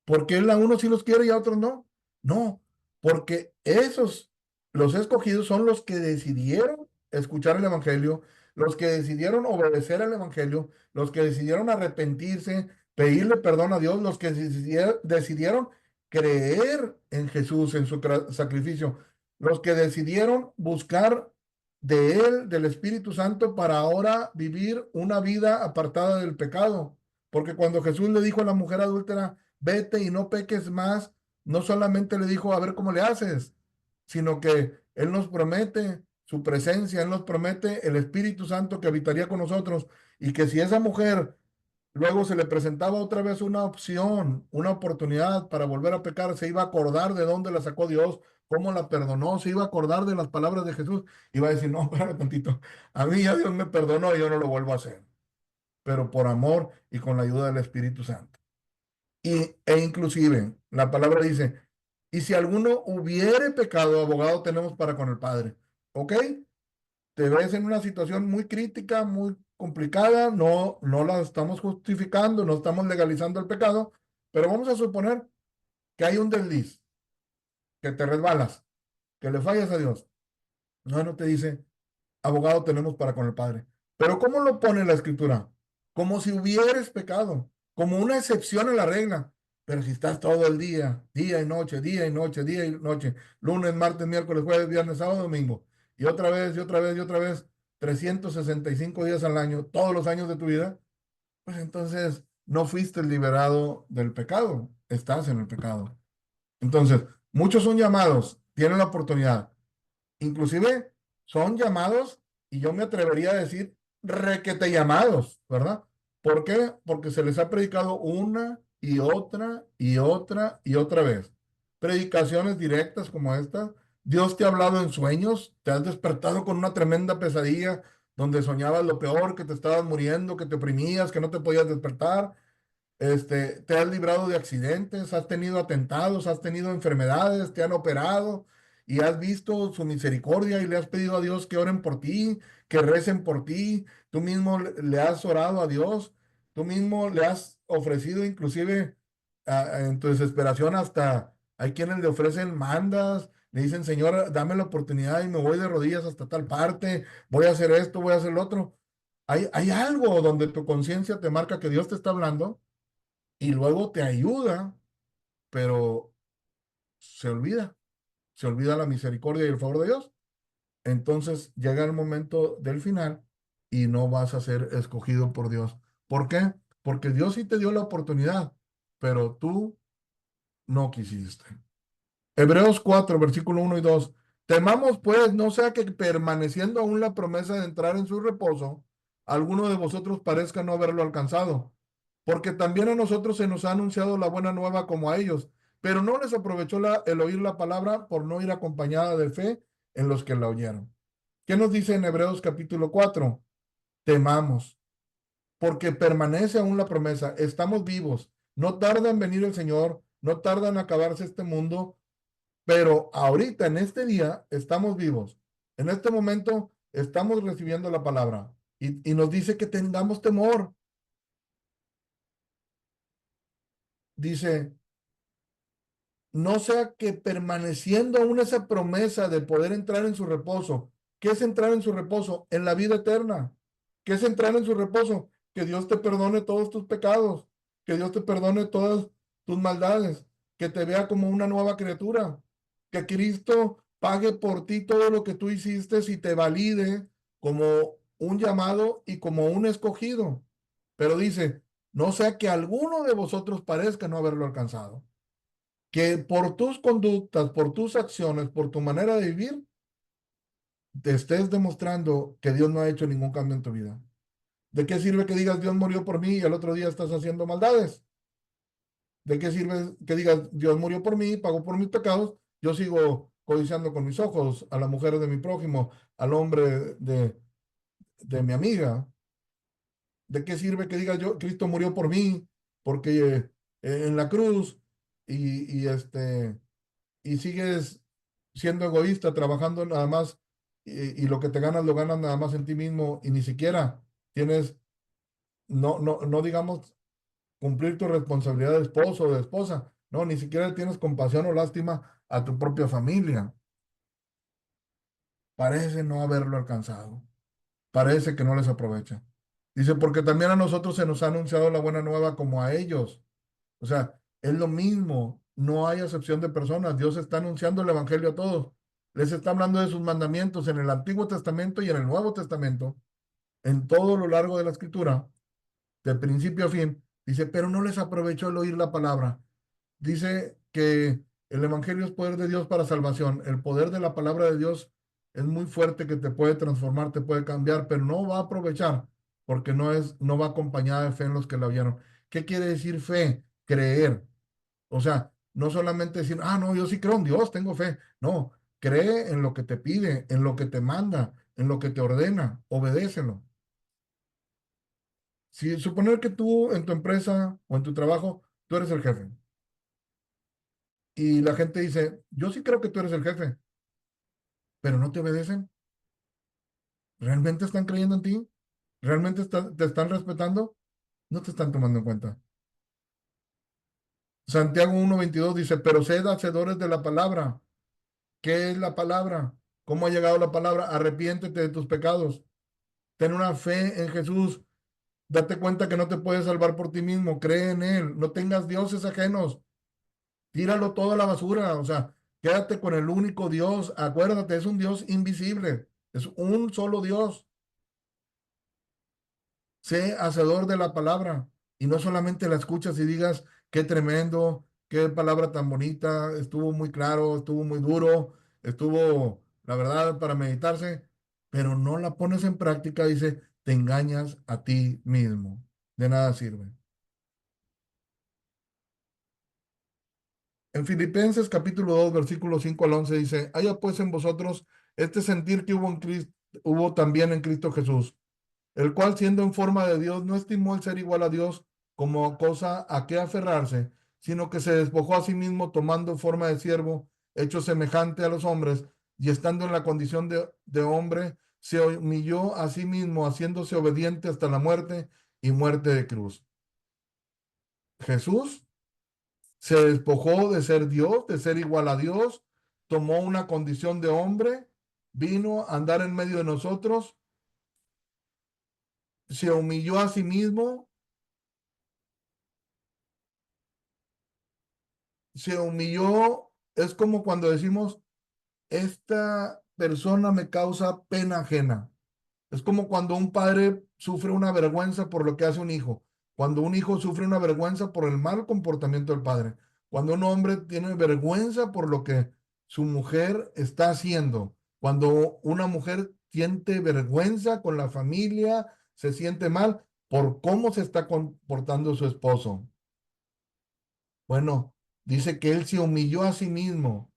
¿Porque él a unos sí los quiere y a otros no? No, porque esos Los escogidos son los que decidieron escuchar el Evangelio, los que decidieron obedecer al Evangelio, los que decidieron arrepentirse, pedirle perdón a Dios, los que decidieron creer en Jesús, en su sacrificio, los que decidieron buscar de Él, del Espíritu Santo, para ahora vivir una vida apartada del pecado. Porque cuando Jesús le dijo a la mujer adúltera, vete y no peques más, no solamente le dijo, a ver cómo le haces, sino que Él nos promete su presencia, Él nos promete el Espíritu Santo que habitaría con nosotros, y que si esa mujer luego se le presentaba otra vez una opción, una oportunidad para volver a pecar, se iba a acordar de dónde la sacó Dios, cómo la perdonó, se iba a acordar de las palabras de Jesús, y va a decir, no, espérame tantito, a mí ya Dios me perdonó y yo no lo vuelvo a hacer, pero por amor y con la ayuda del Espíritu Santo. E inclusive, la palabra dice, y si alguno hubiere pecado, abogado tenemos para con el Padre. ¿Ok? Te ves en una situación muy crítica, muy complicada, no la estamos justificando, no estamos legalizando el pecado, pero vamos a suponer que hay un desliz, que te resbalas, que le fallas a Dios. No te dice, abogado tenemos para con el Padre. Pero ¿cómo lo pone la Escritura? Como si hubieres pecado, como una excepción a la regla. Pero si estás todo el día y noche, día y noche, día y noche, lunes, martes, miércoles, jueves, viernes, sábado, domingo, y otra vez, y otra vez, y otra vez, 365 días al año, todos los años de tu vida, pues entonces no fuiste liberado del pecado, estás en el pecado. Entonces, muchos son llamados, tienen la oportunidad. Inclusive son llamados, y yo me atrevería a decir requete llamados, ¿verdad? ¿Por qué? Porque se les ha predicado una y otra y otra y otra vez. Predicaciones directas como esta. Dios te ha hablado en sueños, te has despertado con una tremenda pesadilla donde soñabas lo peor, que te estabas muriendo, que te oprimías, que no te podías despertar. Te has librado de accidentes, has tenido atentados, has tenido enfermedades, te han operado y has visto su misericordia y le has pedido a Dios que oren por ti, que recen por ti. Tú mismo le has orado a Dios, tú mismo le has ofrecido inclusive en tu desesperación hasta hay quienes le ofrecen mandas, le dicen, Señor, dame la oportunidad y me voy de rodillas hasta tal parte, voy a hacer esto, voy a hacer lo otro. Hay algo donde tu conciencia te marca que Dios te está hablando y luego te ayuda, pero se olvida la misericordia y el favor de Dios. Entonces llega el momento del final y no vas a ser escogido por Dios. ¿Por qué? Porque Dios sí te dio la oportunidad, pero tú no quisiste. Hebreos 4 versículo 1 y 2. Temamos pues, no sea que permaneciendo aún la promesa de entrar en su reposo, alguno de vosotros parezca no haberlo alcanzado. Porque también a nosotros se nos ha anunciado la buena nueva como a ellos, pero no les aprovechó el oír la palabra por no ir acompañada de fe en los que la oyeron. ¿Qué nos dice en Hebreos capítulo 4? Temamos, porque permanece aún la promesa, estamos vivos, no tarda en venir el Señor, no tarda en acabarse este mundo, pero ahorita, en este día, estamos vivos. En este momento, estamos recibiendo la palabra y nos dice que tengamos temor. Dice, no sea que permaneciendo aún esa promesa de poder entrar en su reposo. ¿Qué es entrar en su reposo? En la vida eterna. ¿Qué es entrar en su reposo? Que Dios te perdone todos tus pecados, que Dios te perdone todas tus maldades, que te vea como una nueva criatura, que Cristo pague por ti todo lo que tú hiciste y te valide como un llamado y como un escogido. Pero dice, no sea que alguno de vosotros parezca no haberlo alcanzado, que por tus conductas, por tus acciones, por tu manera de vivir, te estés demostrando que Dios no ha hecho ningún cambio en tu vida. ¿De qué sirve que digas Dios murió por mí y al otro día estás haciendo maldades? ¿De qué sirve que digas Dios murió por mí, pagó por mis pecados? Yo sigo codiciando con mis ojos a la mujer de mi prójimo, al hombre de mi amiga. ¿De qué sirve que digas yo, Cristo murió por mí, porque en la cruz y sigues siendo egoísta, trabajando nada más y lo que te ganas lo ganas nada más en ti mismo y ni siquiera tienes, no digamos cumplir tu responsabilidad de esposo o de esposa, no, ni siquiera tienes compasión o lástima a tu propia familia. parece no haberlo alcanzado. Parece que no les aprovecha. Dice, porque también a nosotros se nos ha anunciado la buena nueva como a ellos. O sea, es lo mismo, no hay acepción de personas. Dios está anunciando el evangelio a todos. Les está hablando de sus mandamientos en el Antiguo Testamento y en el Nuevo Testamento, en todo lo largo de la escritura, de principio a fin. Dice, pero no les aprovechó el oír la palabra. Dice que el evangelio es poder de Dios para salvación. El poder de la palabra de Dios es muy fuerte, que te puede transformar, te puede cambiar, pero no va a aprovechar porque no va acompañada de fe en los que la vieron. ¿Qué quiere decir fe? Creer. O sea, no solamente decir, ah, no, yo sí creo en Dios, tengo fe. No, cree en lo que te pide, en lo que te manda, en lo que te ordena, obedécelo. Si suponer que tú en tu empresa o en tu trabajo, tú eres el jefe y la gente dice, yo sí creo que tú eres el jefe, pero no te obedecen, ¿realmente están creyendo en ti? ¿Realmente te están respetando? No te están tomando en cuenta. Santiago 1:22 dice, pero sed hacedores de la palabra. ¿Qué es la palabra? ¿Cómo ha llegado la palabra? Arrepiéntete de tus pecados. Ten una fe en Jesús. Date cuenta que no te puedes salvar por ti mismo. Cree en Él. No tengas dioses ajenos. Tíralo todo a la basura. O sea, quédate con el único Dios. Acuérdate, es un Dios invisible. Es un solo Dios. Sé hacedor de la palabra y no solamente la escuchas y digas, qué tremendo, qué palabra tan bonita, estuvo muy claro, estuvo muy duro, estuvo, la verdad, para meditarse, pero no la pones en práctica, dice, te engañas a ti mismo. De nada sirve. En Filipenses capítulo 2 versículo 5 al 11 dice, haya pues en vosotros este sentir que hubo también en Cristo Jesús, el cual siendo en forma de Dios no estimó el ser igual a Dios como cosa a que aferrarse, sino que se despojó a sí mismo tomando forma de siervo, hecho semejante a los hombres, y estando en la condición de hombre, se humilló a sí mismo, haciéndose obediente hasta la muerte y muerte de cruz. Jesús se despojó de ser Dios, de ser igual a Dios, tomó una condición de hombre, vino a andar en medio de nosotros, se humilló a sí mismo, se humilló. Es como cuando decimos, esta persona me causa pena ajena. Es como cuando un padre sufre una vergüenza por lo que hace un hijo, cuando un hijo sufre una vergüenza por el mal comportamiento del padre, cuando un hombre tiene vergüenza por lo que su mujer está haciendo, cuando una mujer siente vergüenza con la familia, se siente mal por cómo se está comportando su esposo. Bueno, dice que él se humilló a sí mismo,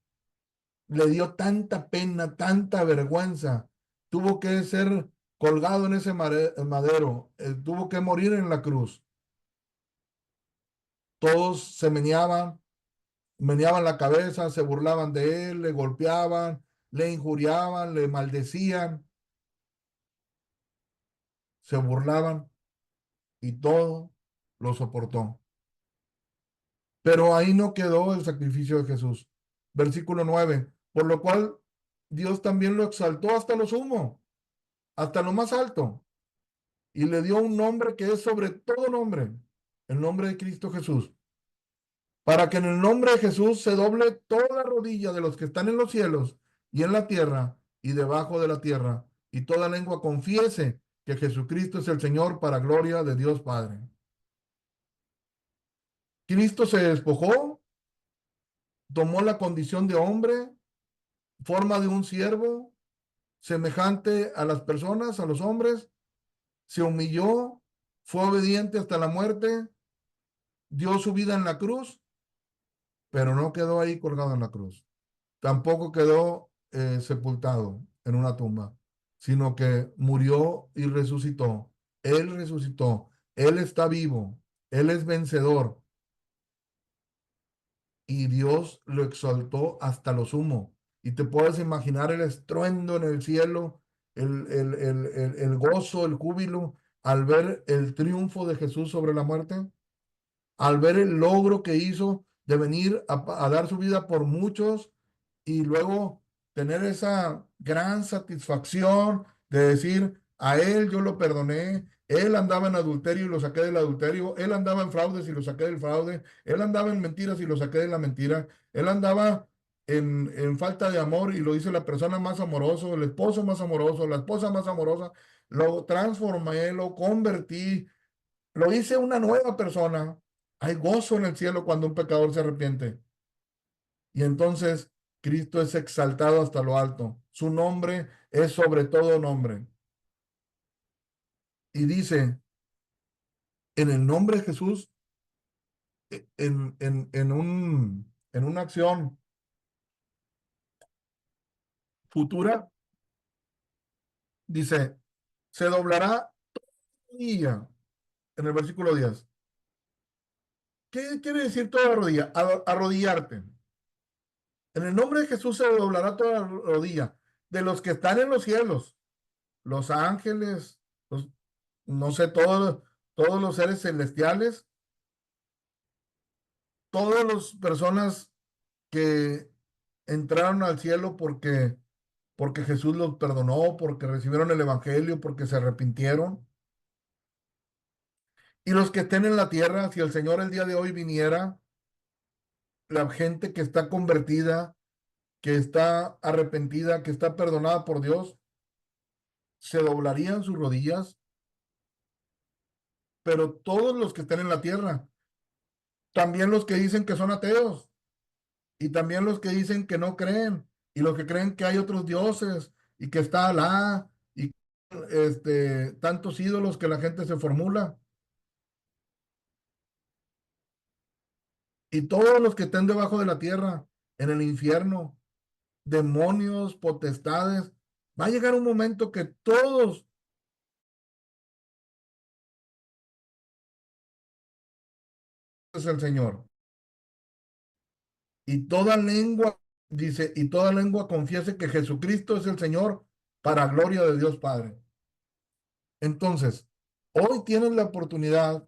le dio tanta pena, tanta vergüenza, tuvo que ser colgado en ese madero, tuvo que morir en la cruz. Todos se meneaban la cabeza, se burlaban de él, le golpeaban, le injuriaban, le maldecían, se burlaban y todo lo soportó. Pero ahí no quedó el sacrificio de Jesús. Versículo 9, por lo cual Dios también lo exaltó hasta lo sumo, hasta lo más alto, y le dio un nombre que es sobre todo nombre, el nombre de Cristo Jesús, para que en el nombre de Jesús se doble toda rodilla de los que están en los cielos y en la tierra y debajo de la tierra, y toda lengua confiese que Jesucristo es el Señor, para gloria de Dios Padre. Cristo se despojó, tomó la condición de hombre, forma de un siervo, semejante a las personas, a los hombres, se humilló, fue obediente hasta la muerte, dio su vida en la cruz, pero no quedó ahí colgado en la cruz. Tampoco quedó sepultado en una tumba, sino que murió y resucitó. Él resucitó, Él está vivo, Él es vencedor y Dios lo exaltó hasta lo sumo. Y te puedes imaginar el estruendo en el cielo, el gozo, el júbilo al ver el triunfo de Jesús sobre la muerte, al ver el logro que hizo de venir a dar su vida por muchos y luego tener esa gran satisfacción de decir, a él yo lo perdoné, él andaba en adulterio y lo saqué del adulterio, él andaba en fraudes y lo saqué del fraude, él andaba en mentiras y lo saqué de la mentira, él andaba en falta de amor y lo hice la persona más amoroso, el esposo más amoroso, la esposa más amorosa, lo transformé, lo convertí, lo hice una nueva persona. Hay gozo en el cielo cuando un pecador se arrepiente. Y entonces Cristo es exaltado hasta lo alto. Su nombre es sobre todo nombre. Y dice, en el nombre de Jesús, en una acción futura, dice, se doblará rodilla, en el versículo 10. ¿Qué quiere decir toda rodilla? Arrodillarte. En el nombre de Jesús se doblará toda rodilla de los que están en los cielos, los ángeles, los, no sé, todos los seres celestiales, todas las personas que entraron al cielo porque Jesús los perdonó, porque recibieron el evangelio, porque se arrepintieron. Y los que estén en la tierra, si el Señor el día de hoy viniera, la gente que está convertida, que está arrepentida, que está perdonada por Dios, se doblarían sus rodillas, pero todos los que estén en la tierra, también los que dicen que son ateos, y también los que dicen que no creen, y los que creen que hay otros dioses, y que está Alá, y tantos ídolos que la gente se formula, y todos los que estén debajo de la tierra, en el infierno, demonios, potestades, va a llegar un momento que todos es el Señor. Y toda lengua, dice, y toda lengua confiese que Jesucristo es el Señor para gloria de Dios Padre. Entonces, hoy tienes la oportunidad,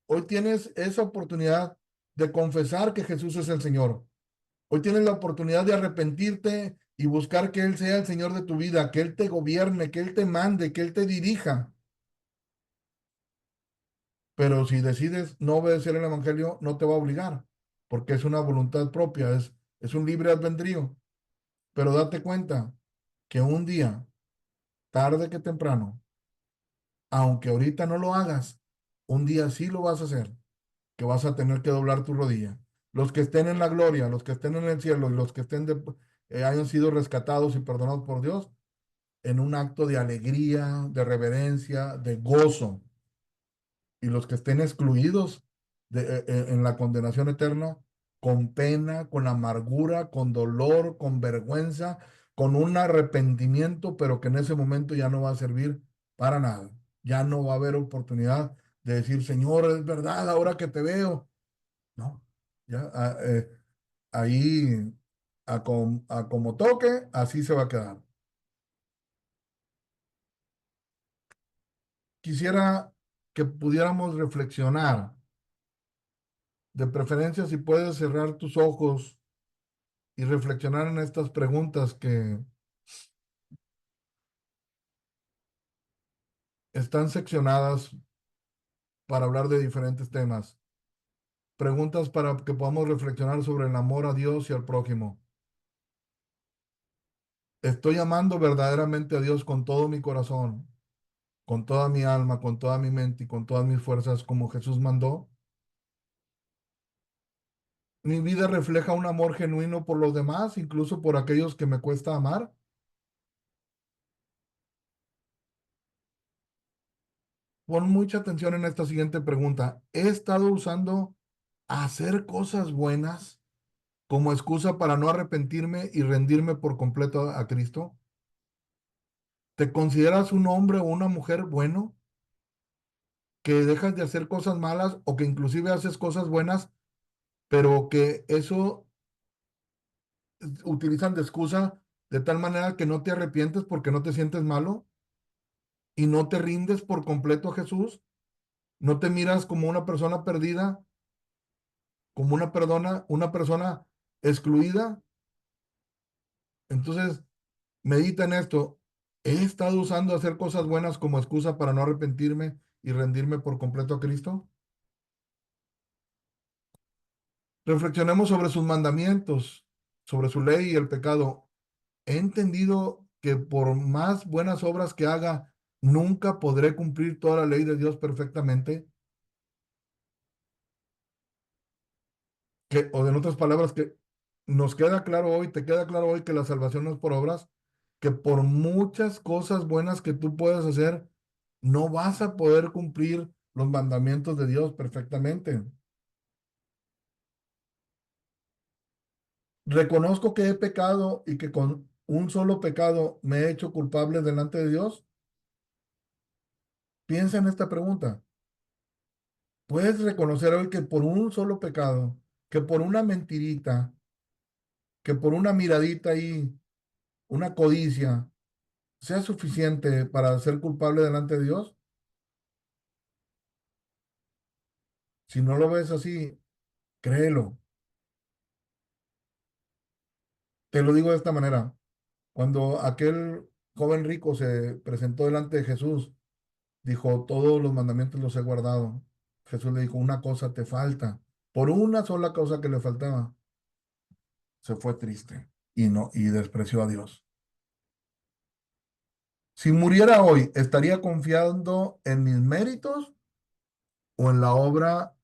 hoy tienes esa oportunidad de confesar que Jesús es el Señor. Hoy tienes la oportunidad de arrepentirte y buscar que Él sea el Señor de tu vida, que Él te gobierne, que Él te mande, que Él te dirija. Pero si decides no obedecer el Evangelio, no te va a obligar, porque es una voluntad propia, es un libre albedrío. Pero date cuenta que un día, tarde que temprano, aunque ahorita no lo hagas, un día sí lo vas a hacer, que vas a tener que doblar tu rodilla. Los que estén en la gloria, los que estén en el cielo y los que hayan sido rescatados y perdonados por Dios, en un acto de alegría, de reverencia, de gozo, y los que estén excluidos en la condenación eterna, con pena, con amargura, con dolor, con vergüenza, con un arrepentimiento, pero que en ese momento ya no va a servir para nada. Ya no va a haber oportunidad de decir, Señor, es verdad, ahora que te veo. No, ya ahí a como toque, así se va a quedar. Quisiera que pudiéramos reflexionar. De preferencia, si puedes cerrar tus ojos y reflexionar en estas preguntas que están seccionadas para hablar de diferentes temas. Preguntas para que podamos reflexionar sobre el amor a Dios y al prójimo. ¿Estoy amando verdaderamente a Dios con todo mi corazón, con toda mi alma, con toda mi mente y con todas mis fuerzas como Jesús mandó? ¿Mi vida refleja un amor genuino por los demás, incluso por aquellos que me cuesta amar? Pon mucha atención en esta siguiente pregunta. ¿He estado usando hacer cosas buenas como excusa para no arrepentirme y rendirme por completo a Cristo? ¿Te consideras un hombre o una mujer bueno que dejas de hacer cosas malas o que inclusive haces cosas buenas, pero que eso utilizan de excusa de tal manera que no te arrepientes porque no te sientes malo y no te rindes por completo a Jesús? ¿No te miras como una persona perdida, como una persona excluida? Entonces, medita en esto. ¿He estado usando hacer cosas buenas como excusa para no arrepentirme y rendirme por completo a Cristo? Reflexionemos sobre sus mandamientos, sobre su ley y el pecado. He entendido que por más buenas obras que haga, nunca podré cumplir toda la ley de Dios perfectamente. O en otras palabras, que nos queda claro hoy, te queda claro hoy que la salvación no es por obras, que por muchas cosas buenas que tú puedas hacer, no vas a poder cumplir los mandamientos de Dios perfectamente. Reconozco que he pecado y que con un solo pecado me he hecho culpable delante de Dios. Piensa en esta pregunta. ¿Puedes reconocer hoy que por un solo pecado, que por una mentirita, que por una miradita ahí, una codicia, sea suficiente para ser culpable delante de Dios? Si no lo ves así, créelo. Te lo digo de esta manera. Cuando aquel joven rico se presentó delante de Jesús, dijo, todos los mandamientos los he guardado. Jesús le dijo, una cosa te falta. Por una sola cosa que le faltaba, se fue triste y no y despreció a Dios. Si muriera hoy, ¿estaría confiando en mis méritos o en la obra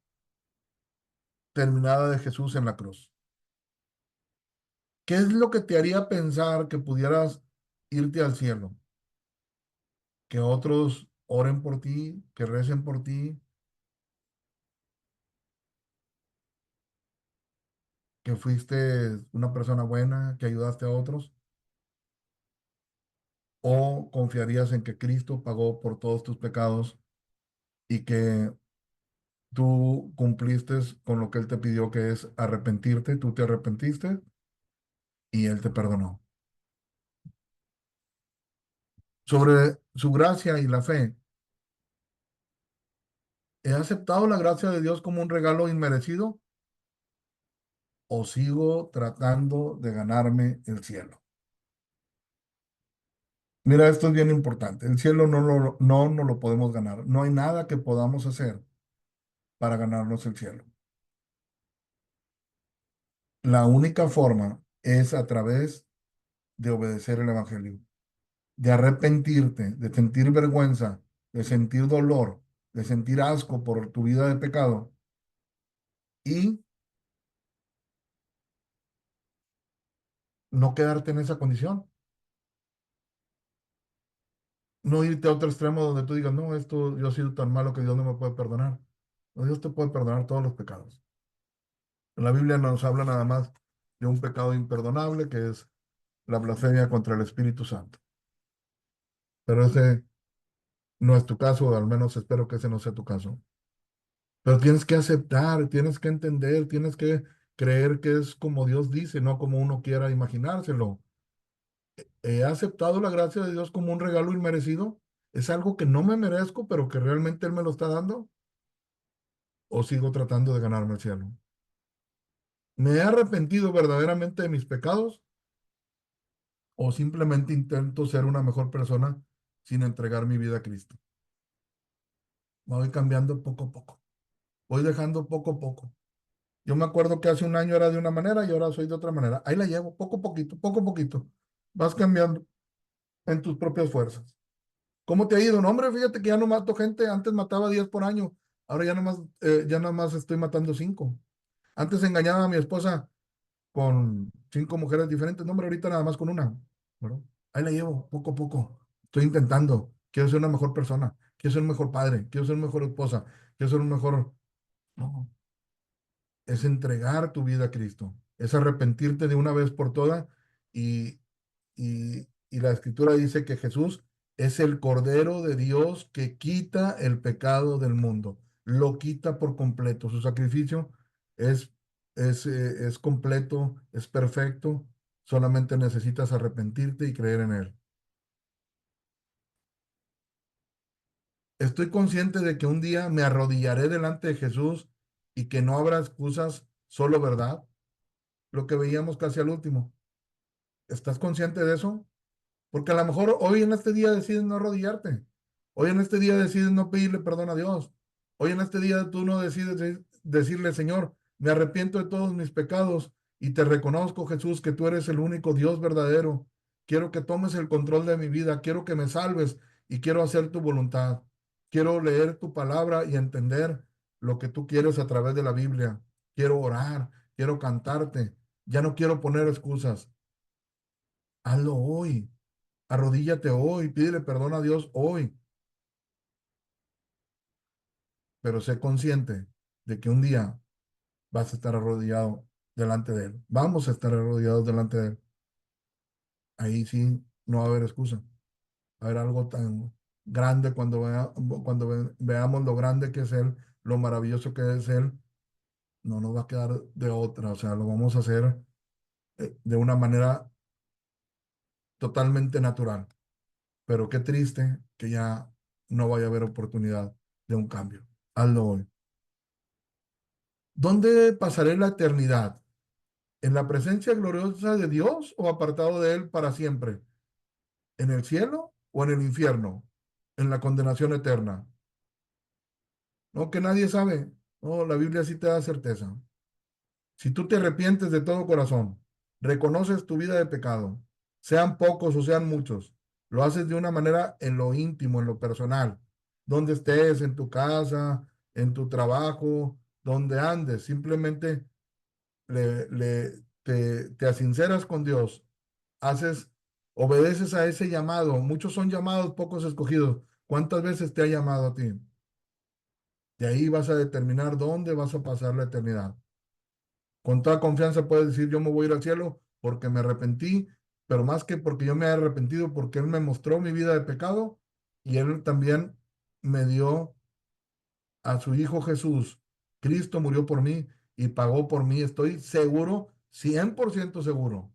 terminada de Jesús en la cruz? ¿Qué es lo que te haría pensar que pudieras irte al cielo? Que otros oren por ti, que recen por ti, que fuiste una persona buena, que ayudaste a otros, o confiarías en que Cristo pagó por todos tus pecados y que tú cumpliste con lo que Él te pidió, que es arrepentirte, tú te arrepentiste y Él te perdonó. Sobre su gracia y la fe, ¿he aceptado la gracia de Dios como un regalo inmerecido o sigo tratando de ganarme el cielo? Mira, esto es bien importante. El cielo no lo podemos ganar. No hay nada que podamos hacer para ganarnos el cielo. La única forma es a través de obedecer el Evangelio, de arrepentirte, de sentir vergüenza, de sentir dolor, de sentir asco por tu vida de pecado y no quedarte en esa condición. No irte a otro extremo donde tú digas, no, esto yo he sido tan malo que Dios no me puede perdonar. No, Dios te puede perdonar todos los pecados. La Biblia no nos habla nada más de un pecado imperdonable que es la blasfemia contra el Espíritu Santo. Pero ese no es tu caso, o al menos espero que ese no sea tu caso. Pero tienes que aceptar, tienes que entender, tienes que creer que es como Dios dice, no como uno quiera imaginárselo. He aceptado la gracia de Dios como un regalo inmerecido. Es algo que no me merezco, pero que realmente Él me lo está dando. ¿O sigo tratando de ganarme el cielo? ¿Me he arrepentido verdaderamente de mis pecados? ¿O simplemente intento ser una mejor persona sin entregar mi vida a Cristo? Me voy cambiando poco a poco. Voy dejando poco a poco. Yo me acuerdo que hace un año era de una manera y ahora soy de otra manera. Ahí la llevo, poco a poquito, poco a poquito. Vas cambiando en tus propias fuerzas. ¿Cómo te ha ido? No, hombre, fíjate que ya no mato gente. Antes mataba 10 por año. Ahora ya nada más estoy matando 5. Antes engañaba a mi esposa con 5 mujeres diferentes. No, hombre, ahorita nada más con una. Bueno, ahí la llevo, poco a poco. Estoy intentando. Quiero ser una mejor persona. Quiero ser un mejor padre. Quiero ser una mejor esposa. Quiero ser un mejor... No, es entregar tu vida a Cristo. Es arrepentirte de una vez por todas y, y la escritura dice que Jesús es el Cordero de Dios que quita el pecado del mundo. Lo quita por completo. Su sacrificio es, es completo, es perfecto. Solamente necesitas arrepentirte y creer en Él. Estoy consciente de que un día me arrodillaré delante de Jesús y que no habrá excusas, solo verdad. Lo que veíamos casi al último. ¿Estás consciente de eso? Porque a lo mejor hoy en este día decides no arrodillarte. Hoy en este día decides no pedirle perdón a Dios. Hoy en este día tú no decides decirle, Señor, me arrepiento de todos mis pecados y te reconozco, Jesús, que tú eres el único Dios verdadero. Quiero que tomes el control de mi vida. Quiero que me salves y quiero hacer tu voluntad. Quiero leer tu palabra y entender lo que tú quieres a través de la Biblia. Quiero orar, quiero cantarte. Ya no quiero poner excusas. Hazlo hoy. Arrodíllate hoy, pídele perdón a Dios hoy, pero sé consciente de que un día vas a estar arrodillado delante de Él. Vamos a estar arrodillados delante de Él. Ahí sí no va a haber excusa. Va a haber algo tan grande cuando veamos lo grande que es Él, lo maravilloso que es Él. No nos va a quedar de otra. O sea, lo vamos a hacer de una manera totalmente natural. Pero qué triste que ya no vaya a haber oportunidad de un cambio. Hazlo hoy. ¿Dónde pasaré la eternidad? ¿En la presencia gloriosa de Dios o apartado de Él para siempre? ¿En el cielo o en el infierno? ¿En la condenación eterna? No, que nadie sabe. No, la Biblia sí te da certeza. Si tú te arrepientes de todo corazón, reconoces tu vida de pecado, sean pocos o sean muchos, lo haces de una manera en lo íntimo, en lo personal, donde estés, en tu casa, en tu trabajo, donde andes, simplemente te asinceras con Dios, haces, obedeces a ese llamado. Muchos son llamados, pocos escogidos. ¿Cuántas veces te ha llamado a ti? De ahí vas a determinar dónde vas a pasar la eternidad. Con toda confianza puedes decir, yo me voy a ir al cielo porque me arrepentí, pero más que porque yo me he arrepentido, porque Él me mostró mi vida de pecado y Él también me dio a su Hijo Jesús. Cristo murió por mí y pagó por mí. Estoy seguro, 100% seguro.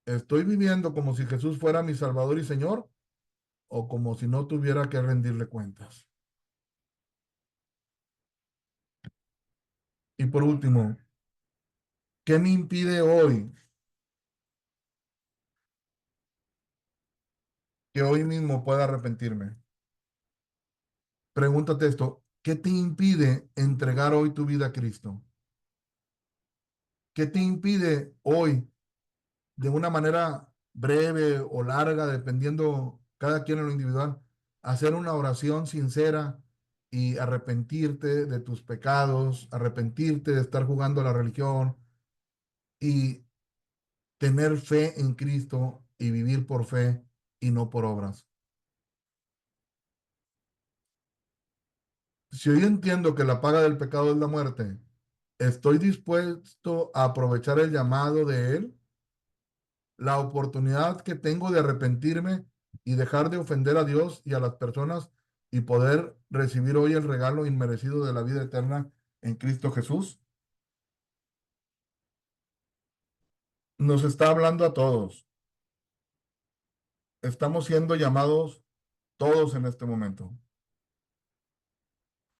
¿Estoy viviendo como si Jesús fuera mi Salvador y Señor o como si no tuviera que rendirle cuentas? Y por último, ¿qué me impide hoy que hoy mismo pueda arrepentirme? Pregúntate esto, ¿qué te impide entregar hoy tu vida a Cristo? ¿Qué te impide hoy, de una manera breve o larga, dependiendo cada quien en lo individual, hacer una oración sincera y arrepentirte de tus pecados, arrepentirte de estar jugando a la religión y tener fe en Cristo y vivir por fe y no por obras? Si hoy entiendo que la paga del pecado es la muerte, ¿estoy dispuesto a aprovechar el llamado de Él, la oportunidad que tengo de arrepentirme y dejar de ofender a Dios y a las personas y poder recibir hoy el regalo inmerecido de la vida eterna en Cristo Jesús? Nos está hablando a todos. Estamos siendo llamados todos en este momento.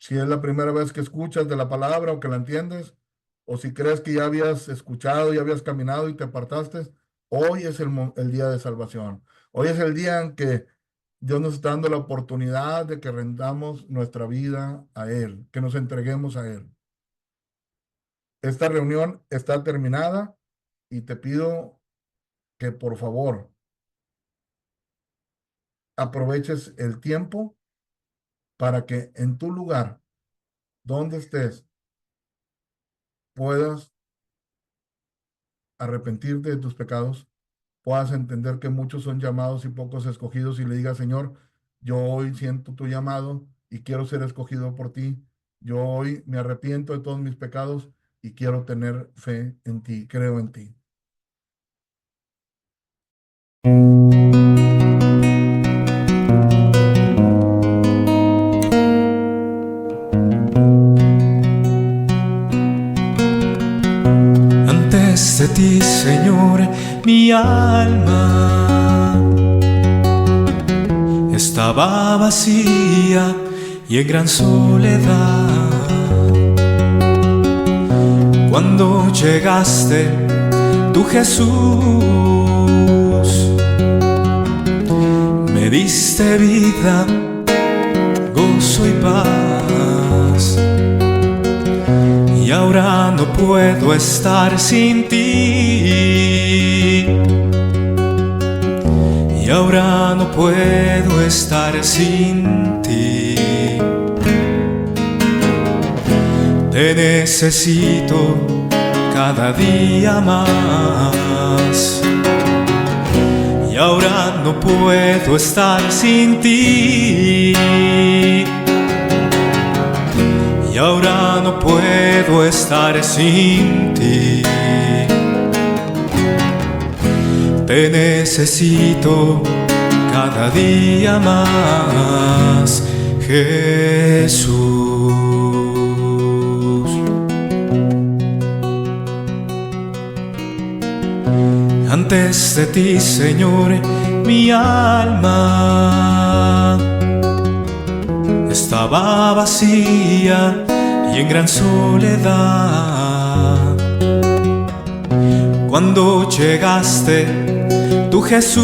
Si es la primera vez que escuchas de la palabra o que la entiendes, o si crees que ya habías escuchado, ya habías caminado y te apartaste, hoy es el día de salvación. Hoy es el día en que Dios nos está dando la oportunidad de que rendamos nuestra vida a Él, que nos entreguemos a Él. Esta reunión está terminada y te pido que por favor aproveches el tiempo para que en tu lugar, donde estés, puedas arrepentirte de tus pecados, puedas entender que muchos son llamados y pocos escogidos y le digas, Señor, yo hoy siento tu llamado y quiero ser escogido por ti. Yo hoy me arrepiento de todos mis pecados y quiero tener fe en ti, creo en ti. Antes de ti, Señor, mi alma estaba vacía y en gran soledad. Cuando llegaste, tú Jesús, me diste vida, gozo y paz. Y ahora no puedo estar sin ti. Y ahora no puedo estar sin ti. Te necesito cada día más. Y ahora no puedo estar sin ti. Y ahora no puedo estar sin ti. Te necesito cada día más, Jesús. Antes de ti, Señor, mi alma estaba vacía y en gran soledad. Cuando llegaste, tú Jesús,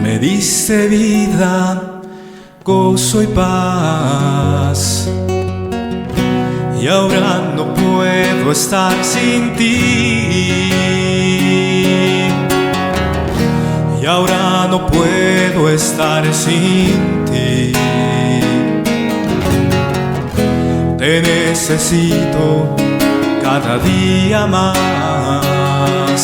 me diste vida, gozo y paz. Y ahora no puedo estar sin ti. Y ahora no puedo estar sin ti. Te necesito cada día más.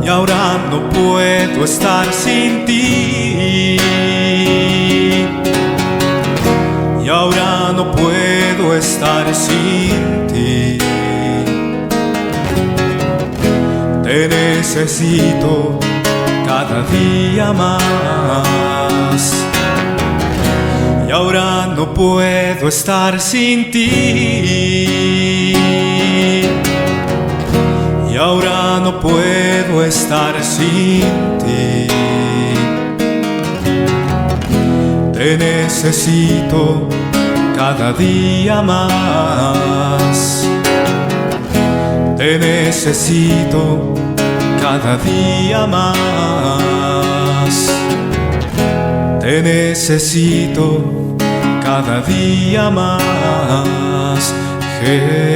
Y ahora no puedo estar sin ti. Y ahora no puedo estar sin ti. Te necesito cada día más. Y ahora no puedo estar sin ti. Y ahora no puedo estar sin ti. Te necesito cada día más. Te necesito cada día más. Te necesito cada día más, Jesús.